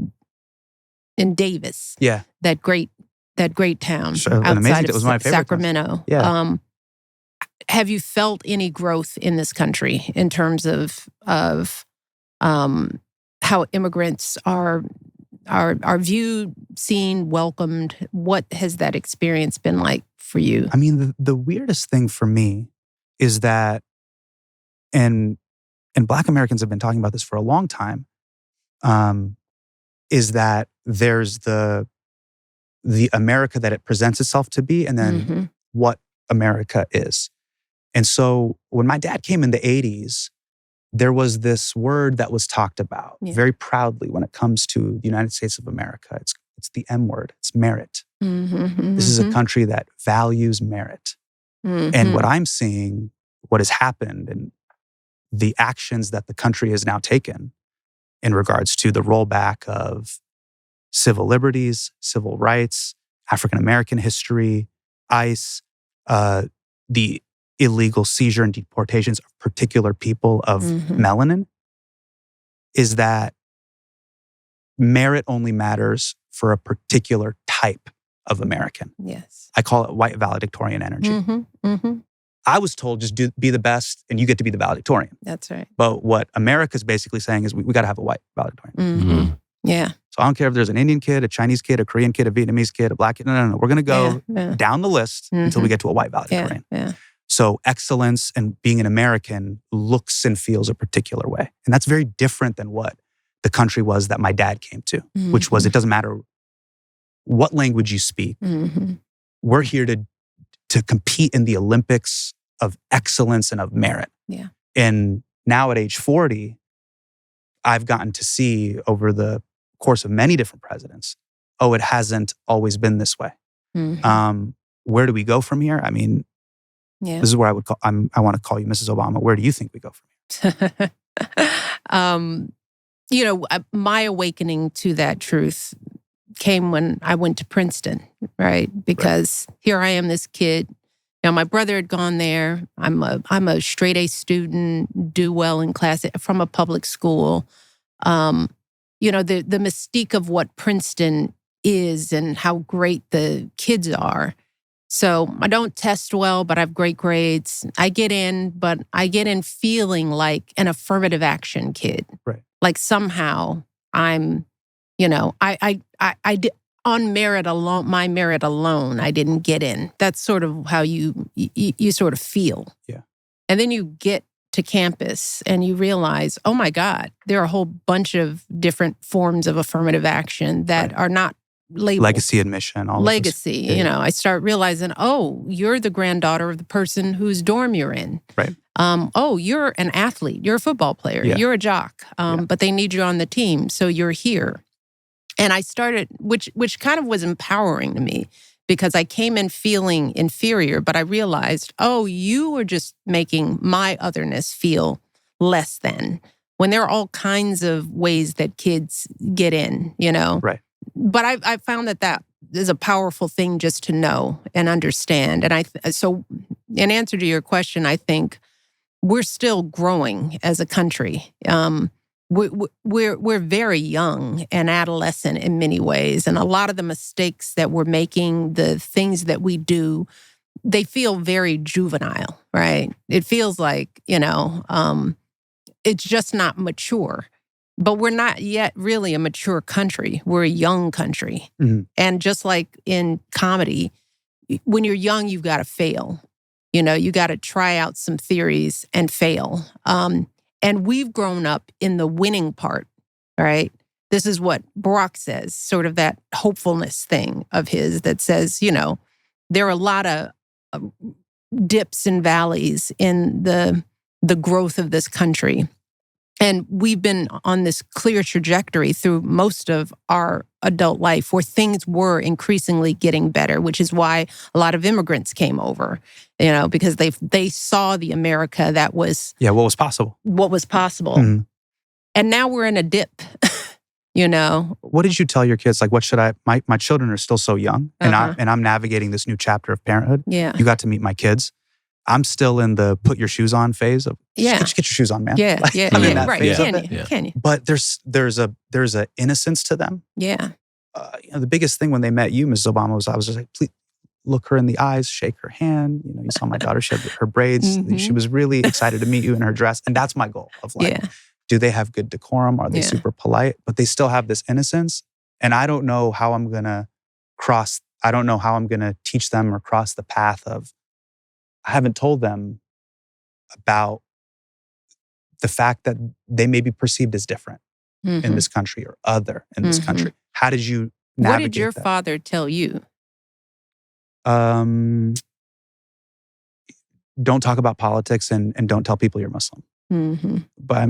Speaker 1: Davis, that great town outside of Sacramento, have you felt any growth in this country in terms of how immigrants are viewed, seen, welcomed? What has that experience been like for you?
Speaker 2: I mean, the weirdest thing for me is that, and Black Americans have been talking about this for a long time, is that there's the America that it presents itself to be, and then what America is. And so when my dad came in the 80s, there was this word that was talked about very proudly when it comes to the United States of America. It's the M word. It's merit. This is a country that values merit. And what I'm seeing, what has happened, and the actions that the country has now taken in regards to the rollback of civil liberties, civil rights, African-American history, ICE, the illegal seizure and deportations of particular people of melanin, is that merit only matters for a particular type of American.
Speaker 1: Yes.
Speaker 2: I call it white valedictorian energy. I was told just be the best and you get to be the valedictorian.
Speaker 1: That's right.
Speaker 2: But what America's basically saying is we got to have a white valedictorian.
Speaker 1: Yeah.
Speaker 2: So I don't care if there's an Indian kid, a Chinese kid, a Korean kid, a Vietnamese kid, a Black kid. No. We're going to go down the list until we get to a white valedictorian.
Speaker 1: Yeah.
Speaker 2: So excellence and being an American looks and feels a particular way. And that's very different than what the country was that my dad came to, which was, it doesn't matter what language you speak. We're here to compete in the Olympics of excellence and of merit.
Speaker 1: Yeah.
Speaker 2: And now at age 40, I've gotten to see over the course of many different presidents, it hasn't always been this way. Where do we go from here? I mean, this is where I want to call you Mrs. Obama. Where do you think we go from here?
Speaker 1: My awakening to that truth came when I went to Princeton, right? Because here I am, this kid. Now, my brother had gone there. I'm a straight A student, do well in class from a public school. The mystique of what Princeton is and how great the kids are. So I don't test well, but I have great grades. I get in, but I get in feeling like an affirmative action kid.
Speaker 2: Right.
Speaker 1: Like somehow I'm, I did on merit alone, my merit alone, I didn't get in. That's sort of how you sort of feel.
Speaker 2: Yeah.
Speaker 1: And then you get to campus and you realize, oh my God, there are a whole bunch of different forms of affirmative action that are not labeled.
Speaker 2: Legacy admission, all
Speaker 1: legacy.
Speaker 2: Of this.
Speaker 1: I start realizing, oh, you're the granddaughter of the person whose dorm you're in.
Speaker 2: Right.
Speaker 1: Oh, you're an athlete. You're a football player.
Speaker 2: Yeah.
Speaker 1: You're a jock. But they need you on the team, so you're here. And I started, which kind of was empowering to me because I came in feeling inferior, but I realized, oh, you were just making my otherness feel less than, when there are all kinds of ways that kids get in,
Speaker 2: Right.
Speaker 1: But I found that is a powerful thing just to know and understand. And so in answer to your question, I think we're still growing as a country. We're very young and adolescent in many ways. And a lot of the mistakes that we're making, the things that we do, they feel very juvenile, right? It feels like, it's just not mature. But we're not yet really a mature country. We're a young country.
Speaker 2: Mm-hmm.
Speaker 1: And just like in comedy, when you're young, you've got to fail. You got to try out some theories and fail. And we've grown up in the winning part, right? This is what Barack says, sort of that hopefulness thing of his that says, there are a lot of dips and valleys in the growth of this country. And we've been on this clear trajectory through most of our adult life where things were increasingly getting better, which is why a lot of immigrants came over, because they saw the America that was...
Speaker 2: Yeah, what was possible.
Speaker 1: Mm-hmm. And now we're in a dip,
Speaker 2: What did you tell your kids? Like, what should I... My children are still so young, and I'm navigating this new chapter of parenthood.
Speaker 1: Yeah.
Speaker 2: You got to meet my kids. I'm still in the put your shoes on phase of get your shoes on, man.
Speaker 1: Yeah,
Speaker 2: I'm in that
Speaker 1: right.
Speaker 2: phase
Speaker 1: Can
Speaker 2: of it.
Speaker 1: you? Can you?
Speaker 2: But there's a innocence to them.
Speaker 1: Yeah.
Speaker 2: The biggest thing when they met you, Mrs. Obama, was I was just like, please look her in the eyes, shake her hand. You saw my daughter; she had her braids.
Speaker 1: Mm-hmm.
Speaker 2: She was really excited to meet you in her dress, and that's my goal. Of do they have good decorum? Are they super polite? But they still have this innocence, and I don't know how I'm gonna teach them or cross the path of. I haven't told them about the fact that they may be perceived as different in this country or other in this country. How did you navigate
Speaker 1: What did your father tell you?
Speaker 2: Don't talk about politics and don't tell people you're Muslim.
Speaker 1: Mm-hmm.
Speaker 2: But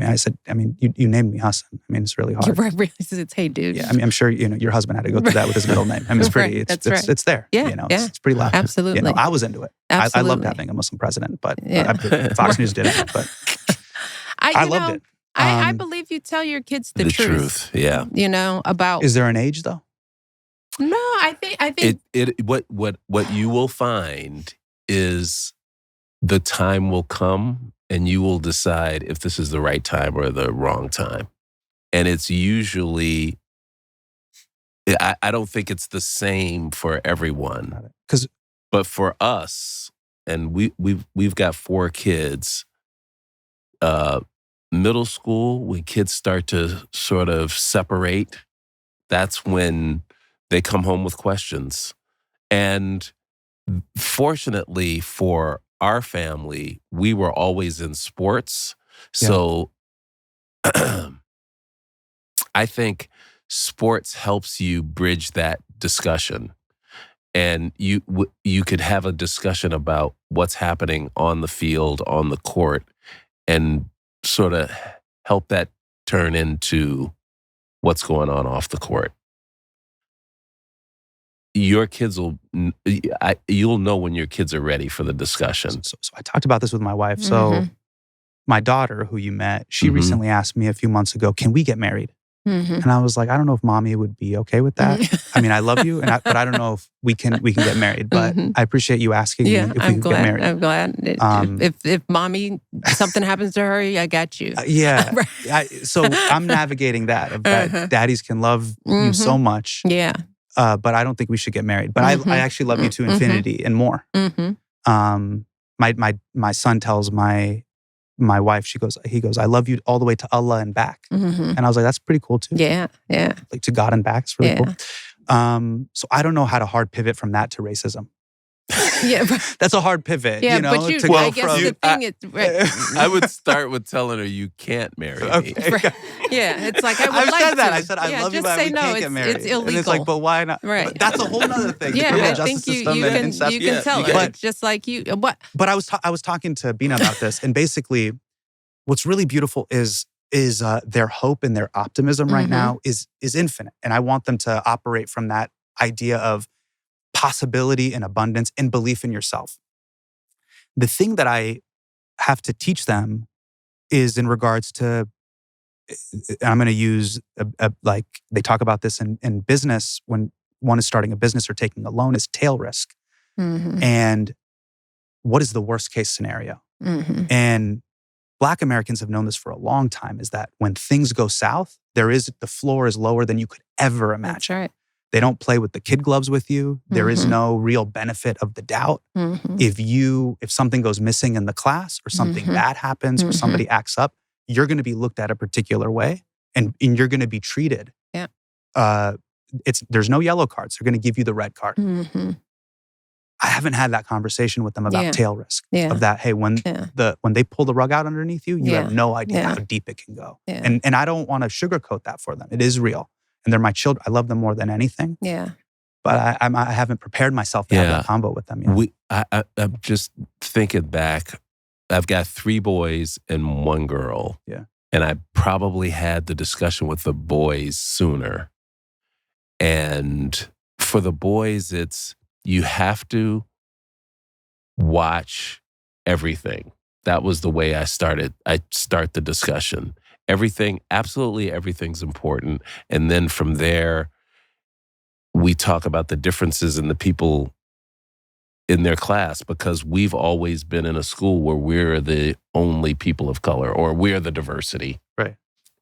Speaker 2: you named me Hasan. It's really hard.
Speaker 1: It's hey, dude.
Speaker 2: Yeah, I'm sure your husband had to go through that with his middle name. It's pretty.
Speaker 1: Right.
Speaker 2: It's there.
Speaker 1: Yeah,
Speaker 2: it's pretty loud.
Speaker 1: Absolutely.
Speaker 2: I was into it. I loved having a Muslim president, but Fox News didn't. But I loved it.
Speaker 1: I believe you tell your kids the truth.
Speaker 3: Yeah.
Speaker 1: About.
Speaker 2: Is there an age though?
Speaker 1: No, I think
Speaker 3: what you will find is the time will come. And you will decide if this is the right time or the wrong time. And it's usually, I don't think it's the same for everyone. But for us, and we've got 4 kids, middle school, when kids start to sort of separate, that's when they come home with questions. And fortunately for our family, we were always in sports. So I think sports helps you bridge that discussion. And you could have a discussion about what's happening on the field, on the court, and sort of help that turn into what's going on off the court. Your kids you'll know when your kids are ready for the discussion.
Speaker 2: So I talked about this with my wife. So my daughter, who you met, she recently asked me a few months ago, can we get married? And I was like, I don't know if mommy would be okay with that. I mean, I love you, but I don't know if we can get married. But I appreciate you asking me if we can get married.
Speaker 1: I'm glad. If mommy, something happens to her, I got you.
Speaker 2: So I'm navigating that. That daddies can love you so much.
Speaker 1: Yeah.
Speaker 2: But I don't think we should get married. But I actually love you to infinity and more. My son tells my wife, he goes, I love you all the way to Allah and back. And I was like, that's pretty cool too.
Speaker 1: Yeah.
Speaker 2: Like to God and back, it's really cool. So I don't know how to hard pivot from that to racism.
Speaker 1: Yeah,
Speaker 2: that's a hard pivot.
Speaker 1: Yeah,
Speaker 2: you know,
Speaker 1: but I guess the thing is,
Speaker 3: I would start with telling her you can't marry me.
Speaker 1: Right. Yeah, it's like
Speaker 2: I've said that. I said I love you, but we can't get married.
Speaker 1: It's illegal.
Speaker 2: And it's like, but why not?
Speaker 1: Right.
Speaker 2: But that's a whole other thing.
Speaker 1: Yeah, I think you can tell her. But, just like you. What?
Speaker 2: But I was talking to Bina about this, and basically, what's really beautiful is their hope and their optimism right now is infinite, and I want them to operate from that idea of possibility and abundance and belief in yourself. The thing that I have to teach them is in regards to, I'm going to use, like they talk about this in business when one is starting a business or taking a loan, is tail risk. And what is the worst case scenario? And Black Americans have known this for a long time, is that when things go south, the floor is lower than you could ever imagine.
Speaker 1: That's right.
Speaker 2: They don't play with the kid gloves with you. There is no real benefit of the doubt. If something goes missing in the class or something bad happens or somebody acts up, you're going to be looked at a particular way and you're going to be treated.
Speaker 1: Yeah.
Speaker 2: There's no yellow cards. They're going to give you the red card. I haven't had that conversation with them about tail risk. Of that, hey, when they pull the rug out underneath you, you have no idea how deep it can go. And I don't want to sugarcoat that for them. It is real. And they're my children. I love them more than anything. Yeah. But I haven't prepared myself to have that combo with them yet.
Speaker 3: I'm just thinking back. I've got 3 boys and 1 girl.
Speaker 2: Yeah.
Speaker 3: And I probably had the discussion with the boys sooner. And for the boys, it's you have to watch everything. That was the way I start the discussion. Absolutely everything's important. And then from there, we talk about the differences in the people in their class, because we've always been in a school where we're the only people of color, or we're the diversity.
Speaker 2: Right.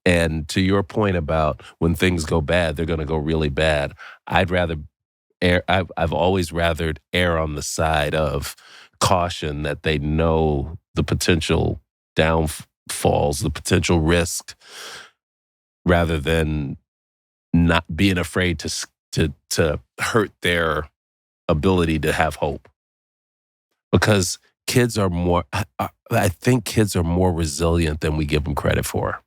Speaker 3: And to your point about when things go bad, they're going to go really bad. I've always rathered err on the side of caution, that they know the potential downfalls, the potential risk, rather than not being afraid to hurt their ability to have hope. Because I think kids are more resilient than we give them credit for.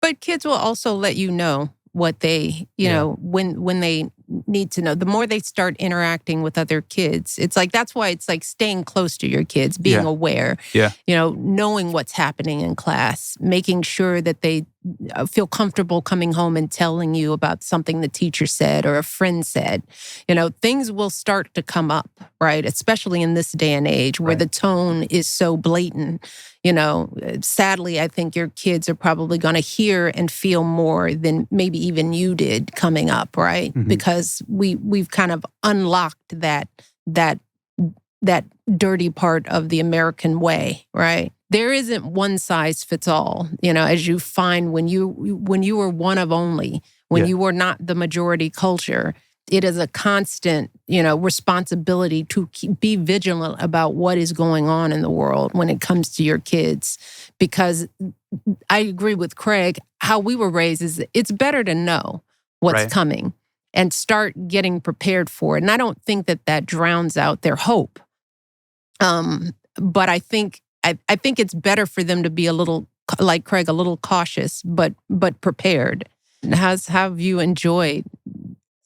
Speaker 1: But kids will also let you know what they, know, when they need to know. The more they start interacting with other kids, it's like, that's why it's like staying close to your kids, being aware, knowing what's happening in class, making sure that they feel comfortable coming home and telling you about something the teacher said or a friend said. Things will start to come up, right? Especially in this day and age where the tone is so blatant. Sadly, I think your kids are probably going to hear and feel more than maybe even you did coming up, right? Because we've kind of unlocked that dirty part of the American way, right? There isn't one size fits all, as you find when you were one of only, when you were not the majority culture. It is a constant, responsibility to be vigilant about what is going on in the world when it comes to your kids. Because I agree with Craig, how we were raised is it's better to know what's coming and start getting prepared for it. And I don't think that drowns out their hope. But I think it's better for them to be a little, like Craig, a little cautious, but prepared. How have you enjoyed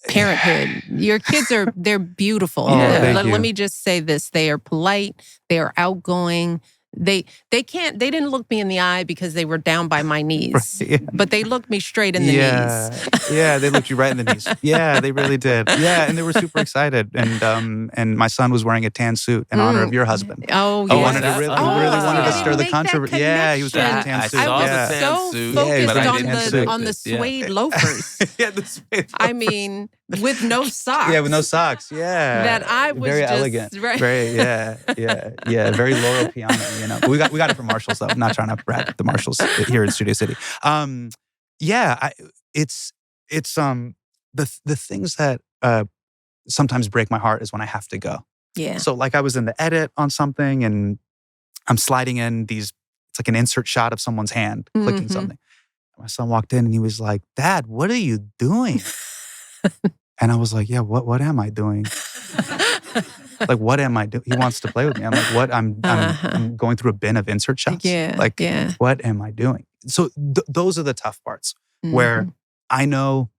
Speaker 1: parenthood? Your kids they're beautiful.
Speaker 2: Let
Speaker 1: me just say this. They are polite. They are outgoing. They didn't look me in the eye because they were down by my knees,
Speaker 2: Right, yeah.
Speaker 1: but they looked me straight in the knees.
Speaker 2: Yeah, they looked you right in the knees. Yeah, they really did. Yeah, and they were super excited. And my son was wearing a tan suit in honor of your husband.
Speaker 1: Oh,
Speaker 2: He
Speaker 1: yes.
Speaker 2: wanted to really wanted to stir the controversy. Yeah, he was wearing a tan suit.
Speaker 1: I was
Speaker 3: the tan
Speaker 1: so
Speaker 3: suit,
Speaker 1: focused
Speaker 3: but I didn't see
Speaker 1: on the
Speaker 3: it.
Speaker 1: suede loafers.
Speaker 2: Yeah, the suede
Speaker 1: I mean, with no socks.
Speaker 2: Yeah, with no socks. Yeah,
Speaker 1: That I was
Speaker 2: very
Speaker 1: just,
Speaker 2: elegant.
Speaker 1: right.
Speaker 2: Very very Loro Piana. You know, but we got it from Marshalls though. I'm not trying to brag the Marshalls here in Studio City. It's the things that sometimes break my heart is when I have to go.
Speaker 1: Yeah.
Speaker 2: So like I was in the edit on something and I'm sliding in these. It's like an insert shot of someone's hand clicking something. My son walked in and he was like, "Dad, what are you doing?" And I was like, "Yeah, what am I doing?" Like, what am I doing? He wants to play with me. I'm like, what? I'm going through a bin of insert shots. What am I doing? So those are the tough parts where I know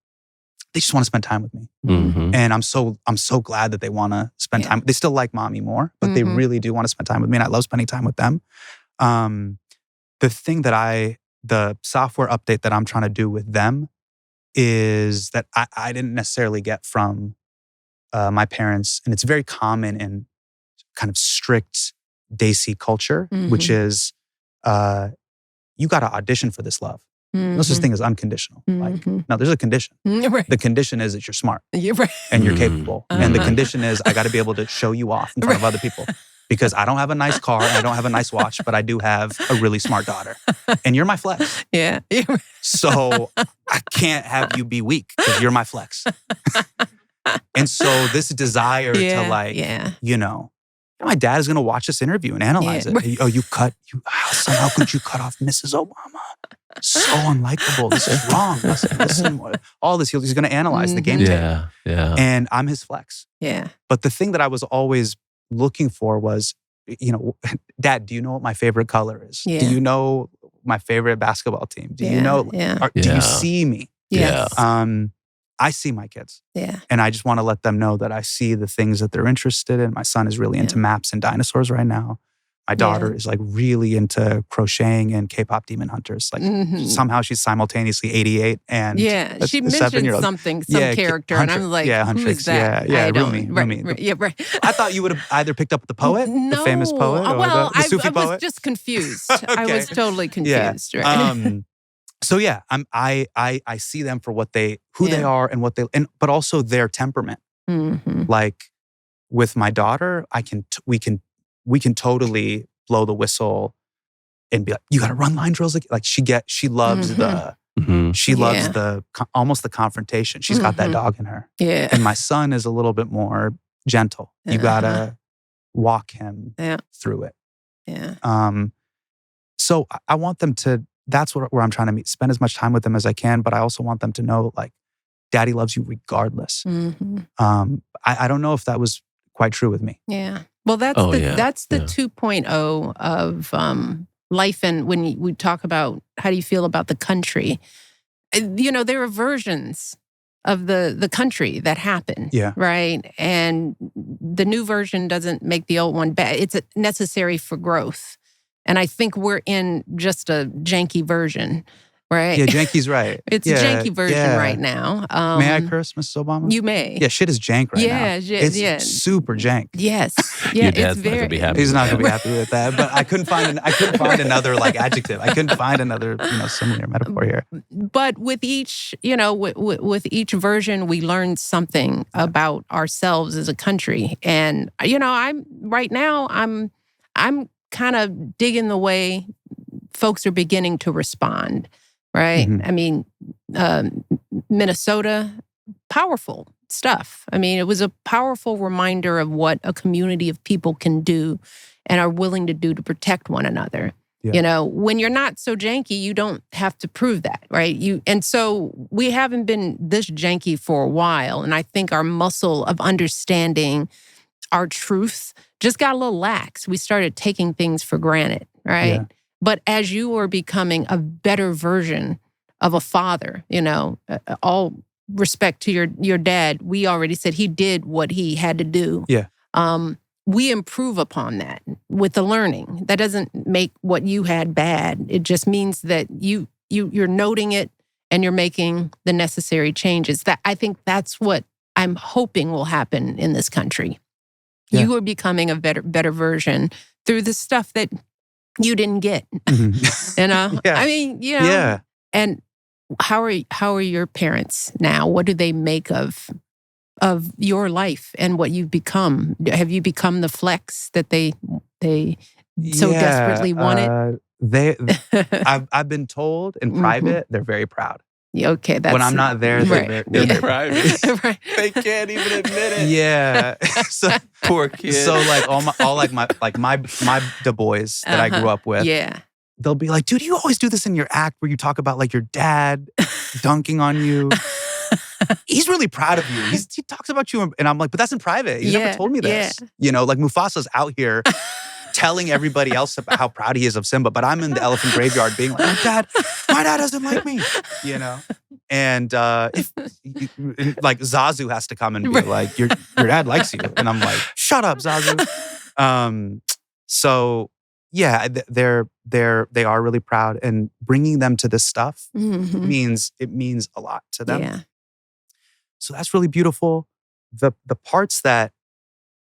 Speaker 2: they just want to spend time with me. And I'm so glad that they want to spend time. They still like mommy more, but they really do want to spend time with me. And I love spending time with them. The thing that the software update that I'm trying to do with them is that I didn't necessarily get from my parents. And it's very common in kind of strict Desi culture, which is you got to audition for this love. No such thing as unconditional. Like, no, there's a condition.
Speaker 1: Right.
Speaker 2: The condition is that you're smart
Speaker 1: Right.
Speaker 2: and you're capable. And the condition is I got to be able to show you off in front of other people. Because I don't have a nice car and I don't have a nice watch, but I do have a really smart daughter. And you're my flex.
Speaker 1: Yeah.
Speaker 2: So I can't have you be weak because you're my flex. And so this desire to you know, my dad is going to watch this interview and analyze it. Oh, how could you cut off Mrs. Obama? So unlikable. This is wrong. Listen, all this. He's going to analyze the game tape.
Speaker 3: Yeah.
Speaker 2: And I'm his flex.
Speaker 1: Yeah.
Speaker 2: But the thing that I was always looking for was, you know, Dad, do you know what my favorite color is?
Speaker 1: Yeah.
Speaker 2: Do you know my favorite basketball team? Do you know? Do you see me?
Speaker 1: Yes.
Speaker 2: I see my kids.
Speaker 1: Yeah.
Speaker 2: And I just want to let them know that I see the things that they're interested in. My son is really into maps and dinosaurs right now. My daughter is like really into crocheting and K-pop Demon Hunters. Like somehow she's simultaneously 88 and
Speaker 1: she mentioned something, some character, and I'm like, who is that?
Speaker 2: Rumi.
Speaker 1: Yeah, right.
Speaker 2: I thought you would have either picked up the poet, the famous poet, or the Sufi poet.
Speaker 1: I was just confused.
Speaker 2: Okay.
Speaker 1: I was totally confused.
Speaker 2: Yeah.
Speaker 1: Right?
Speaker 2: So yeah, I see them for who they are and but also their temperament. Like with my daughter, we can totally blow the whistle and be like, you got to run line drills. Like she loves almost the confrontation. She's got that dog in her.
Speaker 1: Yeah.
Speaker 2: And my son is a little bit more gentle. You got to walk him through it.
Speaker 1: Yeah.
Speaker 2: So I want them to, that's where I'm trying to spend as much time with them as I can. But I also want them to know, like, Daddy loves you regardless. I don't know if that was quite true with me.
Speaker 1: Yeah. Well, that's the 2.0 of life. And when we talk about how do you feel about the country, you know, there are versions of the country that happen.
Speaker 2: Yeah.
Speaker 1: Right. And the new version doesn't make the old one bad. It's necessary for growth. And I think we're in just a janky version. Right?
Speaker 2: Yeah, janky's right.
Speaker 1: It's a janky version right now.
Speaker 2: May I curse, Mrs. Obama?
Speaker 1: You may.
Speaker 2: Yeah, shit is jank right now. It's super jank.
Speaker 1: Yes. Yeah,
Speaker 3: your dad's not gonna be happy.
Speaker 2: He's not gonna be happy with that. But I couldn't find another like adjective. I couldn't find another similar metaphor here.
Speaker 1: But with each with each version, we learn something about ourselves as a country. And I'm kind of digging the way folks are beginning to respond. Right. I mean, Minnesota, powerful stuff. I mean, it was a powerful reminder of what a community of people can do and are willing to do to protect one another. Yeah. You know, when you're not so janky, you don't have to prove that, right? And so we haven't been this janky for a while. And I think our muscle of understanding our truth just got a little lax. We started taking things for granted, right? Yeah. But as you are becoming a better version of a father, all respect to your dad, we already said he did what he had to do.
Speaker 2: Yeah.
Speaker 1: We improve upon that. with the learning. That doesn't make what you had bad. It just means that you're noting it and you're making the necessary changes. That I think that's what I'm hoping will happen in this country. Yeah. You are becoming a better version through the stuff that you didn't get. Mm-hmm. I mean, Yeah. And how are your parents now? What do they make of your life and what you've become? Have you become the flex that they so desperately wanted?
Speaker 2: I've been told in private, they're very proud.
Speaker 1: Okay, that's
Speaker 2: when I'm not there, they're
Speaker 3: private. Right. They can't even admit it.
Speaker 2: Yeah. So
Speaker 3: poor kid.
Speaker 2: So like my the boys that I grew up with.
Speaker 1: Yeah.
Speaker 2: They'll be like, dude, you always do this in your act where you talk about like your dad dunking on you. He's really proud of you. He talks about you, and I'm like, but that's in private. He's never told me this. Yeah. Like Mufasa's out here telling everybody else about how proud he is of Simba, but I'm in the elephant graveyard being like, my dad doesn't like me, And if like Zazu has to come and be like, your dad likes you, and I'm like, shut up, Zazu. So yeah, they are really proud, and bringing them to this stuff means a lot to them.
Speaker 1: Yeah.
Speaker 2: So that's really beautiful. The parts that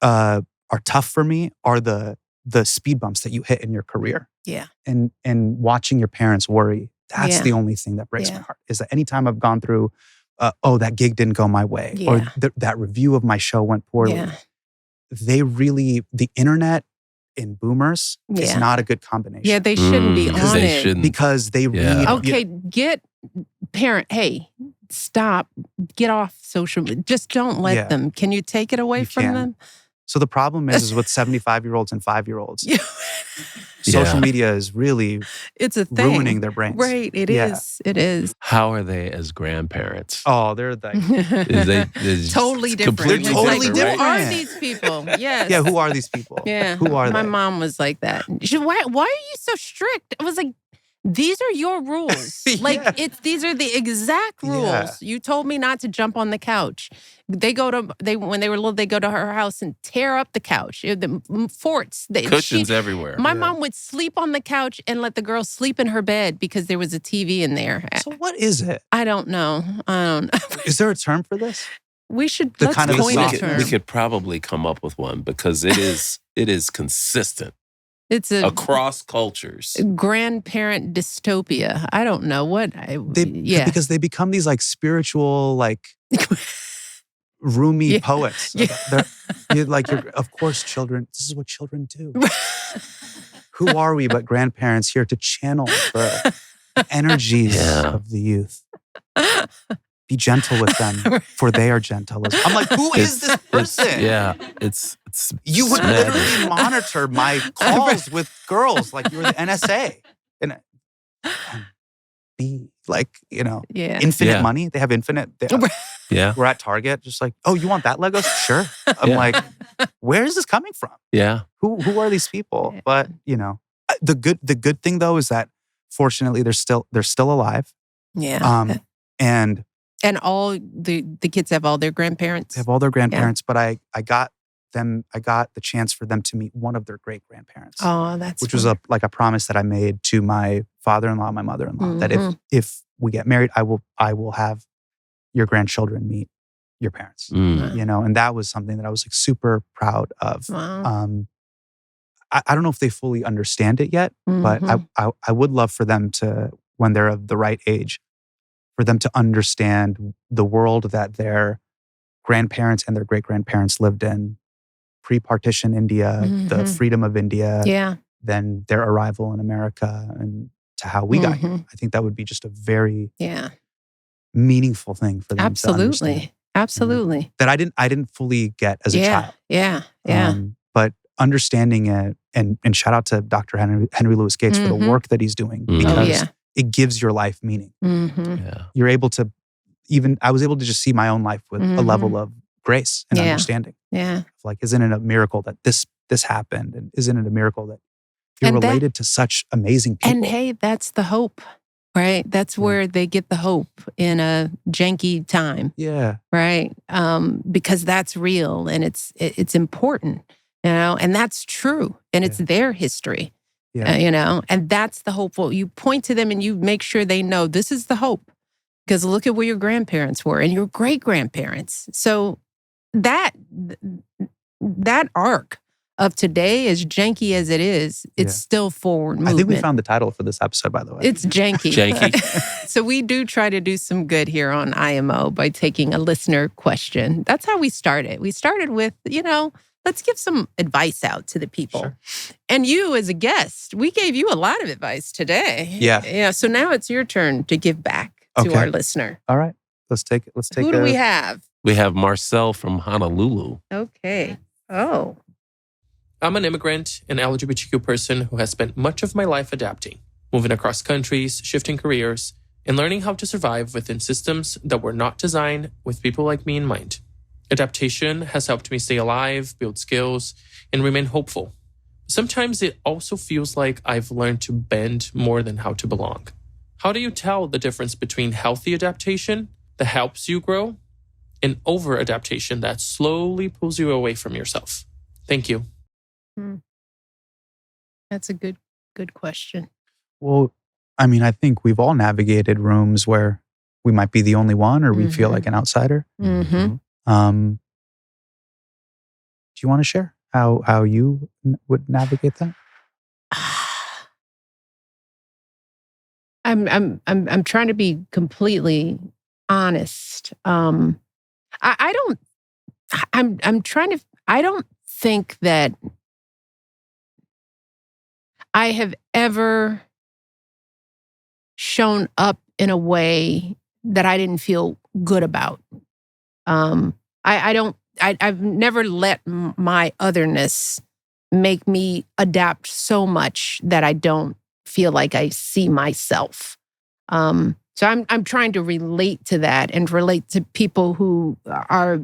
Speaker 2: are tough for me are the speed bumps that you hit in your career.
Speaker 1: Yeah.
Speaker 2: And watching your parents worry. That's the only thing that breaks my heart. Is that anytime I've gone through, that gig didn't go my way, or that review of my show went poorly. They really, the internet and boomers is not a good combination.
Speaker 1: Yeah, they shouldn't be on it.
Speaker 2: Because they read.
Speaker 1: Okay, hey, stop, get off social media. Just don't let them. Can you take it away from them?
Speaker 2: So the problem is with 75-year-olds and 5-year-olds. Social media is really
Speaker 1: it's a thing.
Speaker 2: Ruining their brains.
Speaker 1: Right, it is. It is.
Speaker 3: How are they as grandparents?
Speaker 2: Oh, they're like...
Speaker 1: totally different.
Speaker 2: They're totally different.
Speaker 1: Who are these people? Yes.
Speaker 2: Yeah, who are these people?
Speaker 1: Yeah.
Speaker 2: Who are they?
Speaker 1: My mom was like that. Why are you so strict? I was like, these are your rules. These are the exact rules. Yeah. You told me not to jump on the couch. When they were little, they go to her house and tear up the couch. The forts.
Speaker 3: Cushions everywhere.
Speaker 1: My mom would sleep on the couch and let the girl sleep in her bed because there was a TV in there.
Speaker 2: So what is it?
Speaker 1: I don't know.
Speaker 2: Is there a term for this?
Speaker 1: We should coin a term.
Speaker 3: We could probably come up with one because it is consistent.
Speaker 1: It's
Speaker 3: across cultures.
Speaker 1: Grandparent dystopia. I don't know what.
Speaker 2: Because they become these like spiritual, like Rumi poets. You're of course, children. This is what children do. Who are we but grandparents here to channel the energies of the youth? Be gentle with them, for they are gentle. I'm like, who is this person?
Speaker 3: It's
Speaker 2: you would literally monitor my calls with girls like you were the NSA. And be like, infinite money. They have infinite. We're at Target, just like, oh, you want that Lego? Sure. I'm like, where is this coming from?
Speaker 3: Yeah.
Speaker 2: Who are these people? But the good thing though is that fortunately they're still alive.
Speaker 1: Yeah.
Speaker 2: And
Speaker 1: all the kids have all their grandparents.
Speaker 2: They have all their grandparents, but I got the chance for them to meet one of their great grandparents.
Speaker 1: Oh, that's
Speaker 2: which was a promise that I made to my father-in-law, my mother-in-law, that if we get married, I will have your grandchildren meet your parents. And that was something that I was like super proud of.
Speaker 1: Wow.
Speaker 2: I don't know if they fully understand it yet, but I would love for them to, when they're of the right age, for them to understand the world that their grandparents and their great-grandparents lived in, pre-partition India, the freedom of India, then their arrival in America, and to how we got here. I think that would be just a very meaningful thing for them to understand.
Speaker 1: Absolutely.
Speaker 2: That I didn't fully get as a child.
Speaker 1: Yeah.
Speaker 2: But understanding it, and shout out to Dr. Henry Louis Gates for the work that he's doing, because it gives your life meaning. You're able to I was able to just see my own life with a level of grace and understanding.
Speaker 1: Yeah.
Speaker 2: Like, isn't it a miracle that this happened? And isn't it a miracle that you're related to such amazing people?
Speaker 1: And hey, that's the hope, right? That's where they get the hope in a janky time.
Speaker 2: Yeah.
Speaker 1: Right. Because that's real and it's important. And that's true. And it's their history, and that's the hopeful. You point to them and you make sure they know this is the hope. Because look at where your grandparents were and your great-grandparents. So that arc of today, as janky as it is, it's still forward movement.
Speaker 2: I think we found the title for this episode, by the way.
Speaker 1: It's janky.
Speaker 3: Janky.
Speaker 1: So we do try to do some good here on IMO by taking a listener question. That's how we started. We started with, let's give some advice out to the people.
Speaker 2: Sure.
Speaker 1: And you as a guest, we gave you a lot of advice today.
Speaker 2: Yeah.
Speaker 1: So now it's your turn to give back to our listener.
Speaker 2: All right. Let's take
Speaker 1: Who do we have?
Speaker 3: We have Marcel from Honolulu.
Speaker 1: Okay. Oh.
Speaker 4: I'm an immigrant and LGBTQ person who has spent much of my life adapting, moving across countries, shifting careers, and learning how to survive within systems that were not designed with people like me in mind. Adaptation has helped me stay alive, build skills, and remain hopeful. Sometimes it also feels like I've learned to bend more than how to belong. How do you tell the difference between healthy adaptation that helps you grow and over-adaptation that slowly pulls you away from yourself? Thank you.
Speaker 1: That's a good question.
Speaker 2: Well, I think we've all navigated rooms where we might be the only one or we feel like an outsider.
Speaker 1: Mm-hmm.
Speaker 2: Do you want to share how you would navigate that?
Speaker 1: I'm trying to be completely honest. I don't think that I have ever shown up in a way that I didn't feel good about. I've never let my otherness make me adapt so much that I don't feel like I see myself. So I'm trying to relate to that and relate to people who are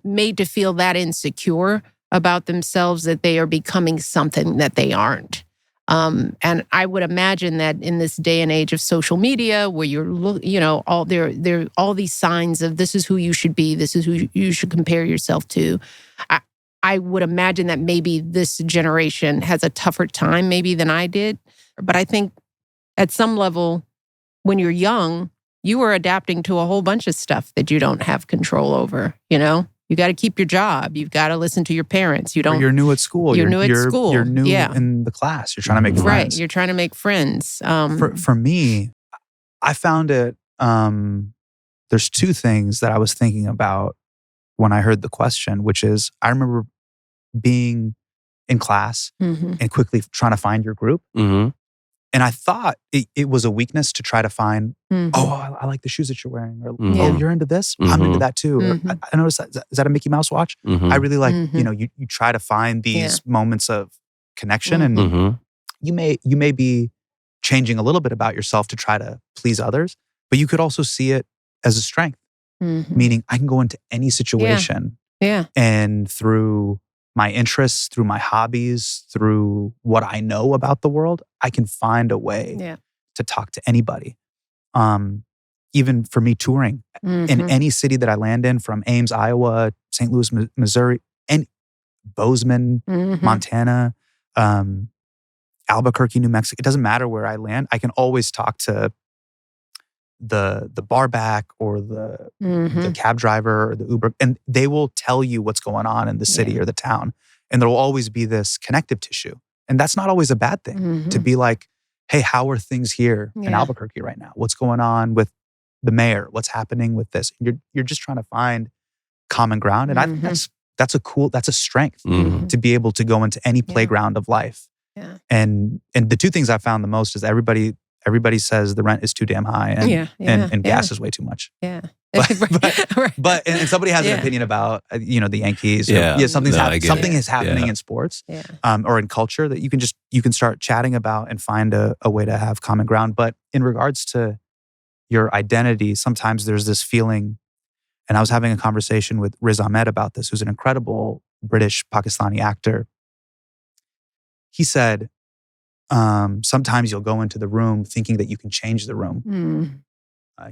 Speaker 1: made to feel that insecure about themselves that they are becoming something that they aren't. And I would imagine that in this day and age of social media, where there are all these signs of this is who you should be, this is who you should compare yourself to. I would imagine that maybe this generation has a tougher time maybe than I did. But I think at some level, when you're young, you are adapting to a whole bunch of stuff that you don't have control over, You got to keep your job. You've got to listen to your parents.
Speaker 2: You're new at school. You're new in the class. You're trying to make friends.
Speaker 1: Right. You're trying to make friends.
Speaker 2: For me, I found it, there's two things that I was thinking about when I heard the question, which is I remember being in class and quickly trying to find your group. Mm-hmm. And I thought it was a weakness to try to find, I like the shoes that you're wearing. Or, oh, you're into this? I'm into that too. Or, I noticed that. Is that a Mickey Mouse watch? I really like, you try to find these moments of connection and you may be changing a little bit about yourself to try to please others, but you could also see it as a strength, meaning I can go into any situation and through my interests, through my hobbies, through what I know about the world, I can find a way to talk to anybody. Even for me touring in any city that I land in, from Ames, Iowa, St. Louis, Missouri, and Bozeman, Montana, Albuquerque, New Mexico. It doesn't matter where I land. I can always talk to the bar back or the cab driver or the Uber, and they will tell you what's going on in the city or the town. And there will always be this connective tissue. And that's not always a bad thing to be like, hey, how are things here in Albuquerque right now? What's going on with the mayor? What's happening with this? You're just trying to find common ground. And I think that's a strength to be able to go into any playground of life. Yeah. And the two things I found the most is everybody says the rent is too damn high and gas is way too much. Yeah. But somebody has an opinion about the Yankees. Something is happening in sports or in culture that you can start chatting about and find a way to have common ground. But in regards to your identity, sometimes there's this feeling, and I was having a conversation with Riz Ahmed about this, who's an incredible British Pakistani actor. He said, sometimes you'll go into the room thinking that you can change the room.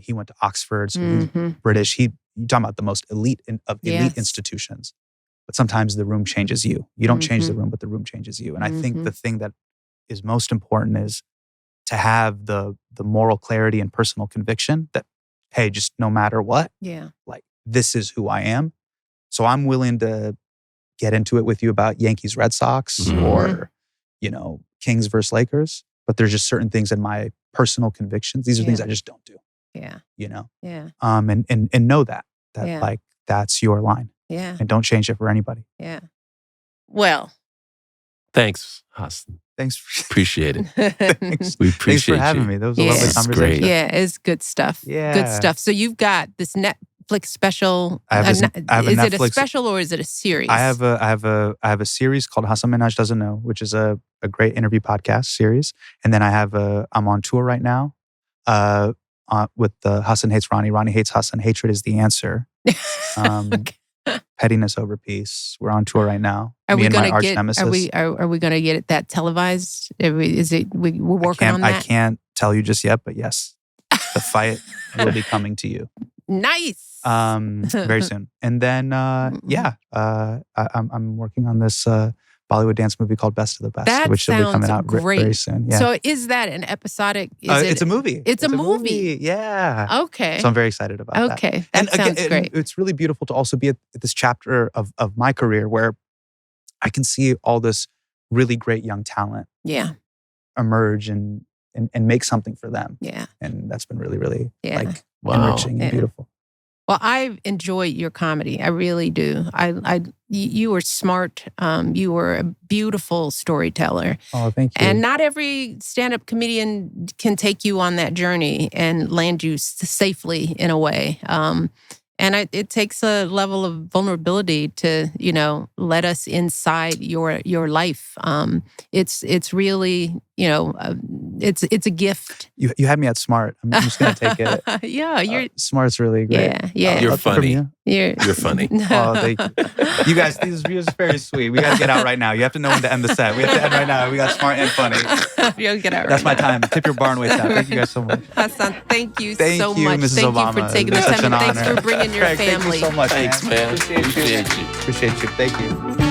Speaker 2: He went to Oxford, so he's British. You're talking about the most elite of elite institutions. but sometimes the room changes you. You don't change the room, but the room changes you. And I think the thing that is most important is to have the moral clarity and personal conviction that, hey, just no matter what, like this is who I am. So I'm willing to get into it with you about Yankees, Red Sox, or, you know, Kings versus Lakers. But there's just certain things in my personal convictions. These are things I just don't do.
Speaker 1: Yeah.
Speaker 2: You know?
Speaker 1: Yeah.
Speaker 2: And know that like that's your line.
Speaker 1: Yeah.
Speaker 2: And don't change it for anybody.
Speaker 1: Yeah. Well.
Speaker 3: Thanks, Hasan.
Speaker 2: Thanks.
Speaker 3: Appreciate it.
Speaker 2: Thanks.
Speaker 3: We appreciate
Speaker 2: Thanks for having me. That was a lovely conversation.
Speaker 3: Great.
Speaker 1: Yeah, it's good stuff.
Speaker 2: Yeah.
Speaker 1: Good stuff. So you've got this Netflix special.
Speaker 2: I have
Speaker 1: is
Speaker 2: Netflix,
Speaker 1: it a special or is it a series?
Speaker 2: I have a series called Hasan Minhaj Doesn't Know, which is a great interview podcast series. And then I'm on tour right now with the Hasan Hates Ronnie. Ronnie Hates Hasan. Hatred is the answer.
Speaker 1: Okay.
Speaker 2: Pettiness over peace. We're on tour right now.
Speaker 1: Are
Speaker 2: Me
Speaker 1: we
Speaker 2: and my
Speaker 1: going
Speaker 2: arch
Speaker 1: to get?
Speaker 2: nemesis.
Speaker 1: Are we going to get that televised? We're working on that.
Speaker 2: I can't tell you just yet, but yes, the fight will be coming to you.
Speaker 1: Nice.
Speaker 2: Very soon. And then I'm working on this Bollywood dance movie called Best of the Best, which will be coming out very soon. Yeah.
Speaker 1: So is that an episodic?
Speaker 2: It's a movie.
Speaker 1: It's a movie.
Speaker 2: Yeah.
Speaker 1: Okay.
Speaker 2: So I'm very excited about that.
Speaker 1: Okay. That sounds great.
Speaker 2: It's really beautiful to also be at this chapter of my career where I can see all this really great young talent emerge and make something for them. Yeah. And that's been really, really enriching and beautiful.
Speaker 1: Well, I enjoy your comedy. I really do. You were smart. You were a beautiful storyteller.
Speaker 2: Oh, thank you.
Speaker 1: And not every stand-up comedian can take you on that journey and land you safely in a way. And it takes a level of vulnerability to, you know, let us inside your life. It's really, you know, it's a gift.
Speaker 2: You had me at smart. I'm just gonna take it.
Speaker 1: Yeah,
Speaker 2: smart's really great.
Speaker 1: Yeah.
Speaker 3: You're funny.
Speaker 1: You're
Speaker 3: funny.
Speaker 2: Oh, thank you. You guys, these reviews are very sweet. We gotta get out right now. You have to know when to end the set. We have to end right now. We got smart and funny.
Speaker 1: You'll get out.
Speaker 2: That's my time. Tip your barn waste out. Thank you guys so much.
Speaker 1: Hasan, thank you so
Speaker 2: Thank you,
Speaker 1: much.
Speaker 2: Mrs.
Speaker 1: Thank
Speaker 2: Obama.
Speaker 1: you for taking the
Speaker 2: It's
Speaker 1: time.
Speaker 2: such an
Speaker 1: And thanks
Speaker 2: honor.
Speaker 1: for bringing your
Speaker 2: Craig,
Speaker 1: family.
Speaker 2: Thank you so much.
Speaker 3: Thanks, man.
Speaker 2: Appreciate you. Thank you.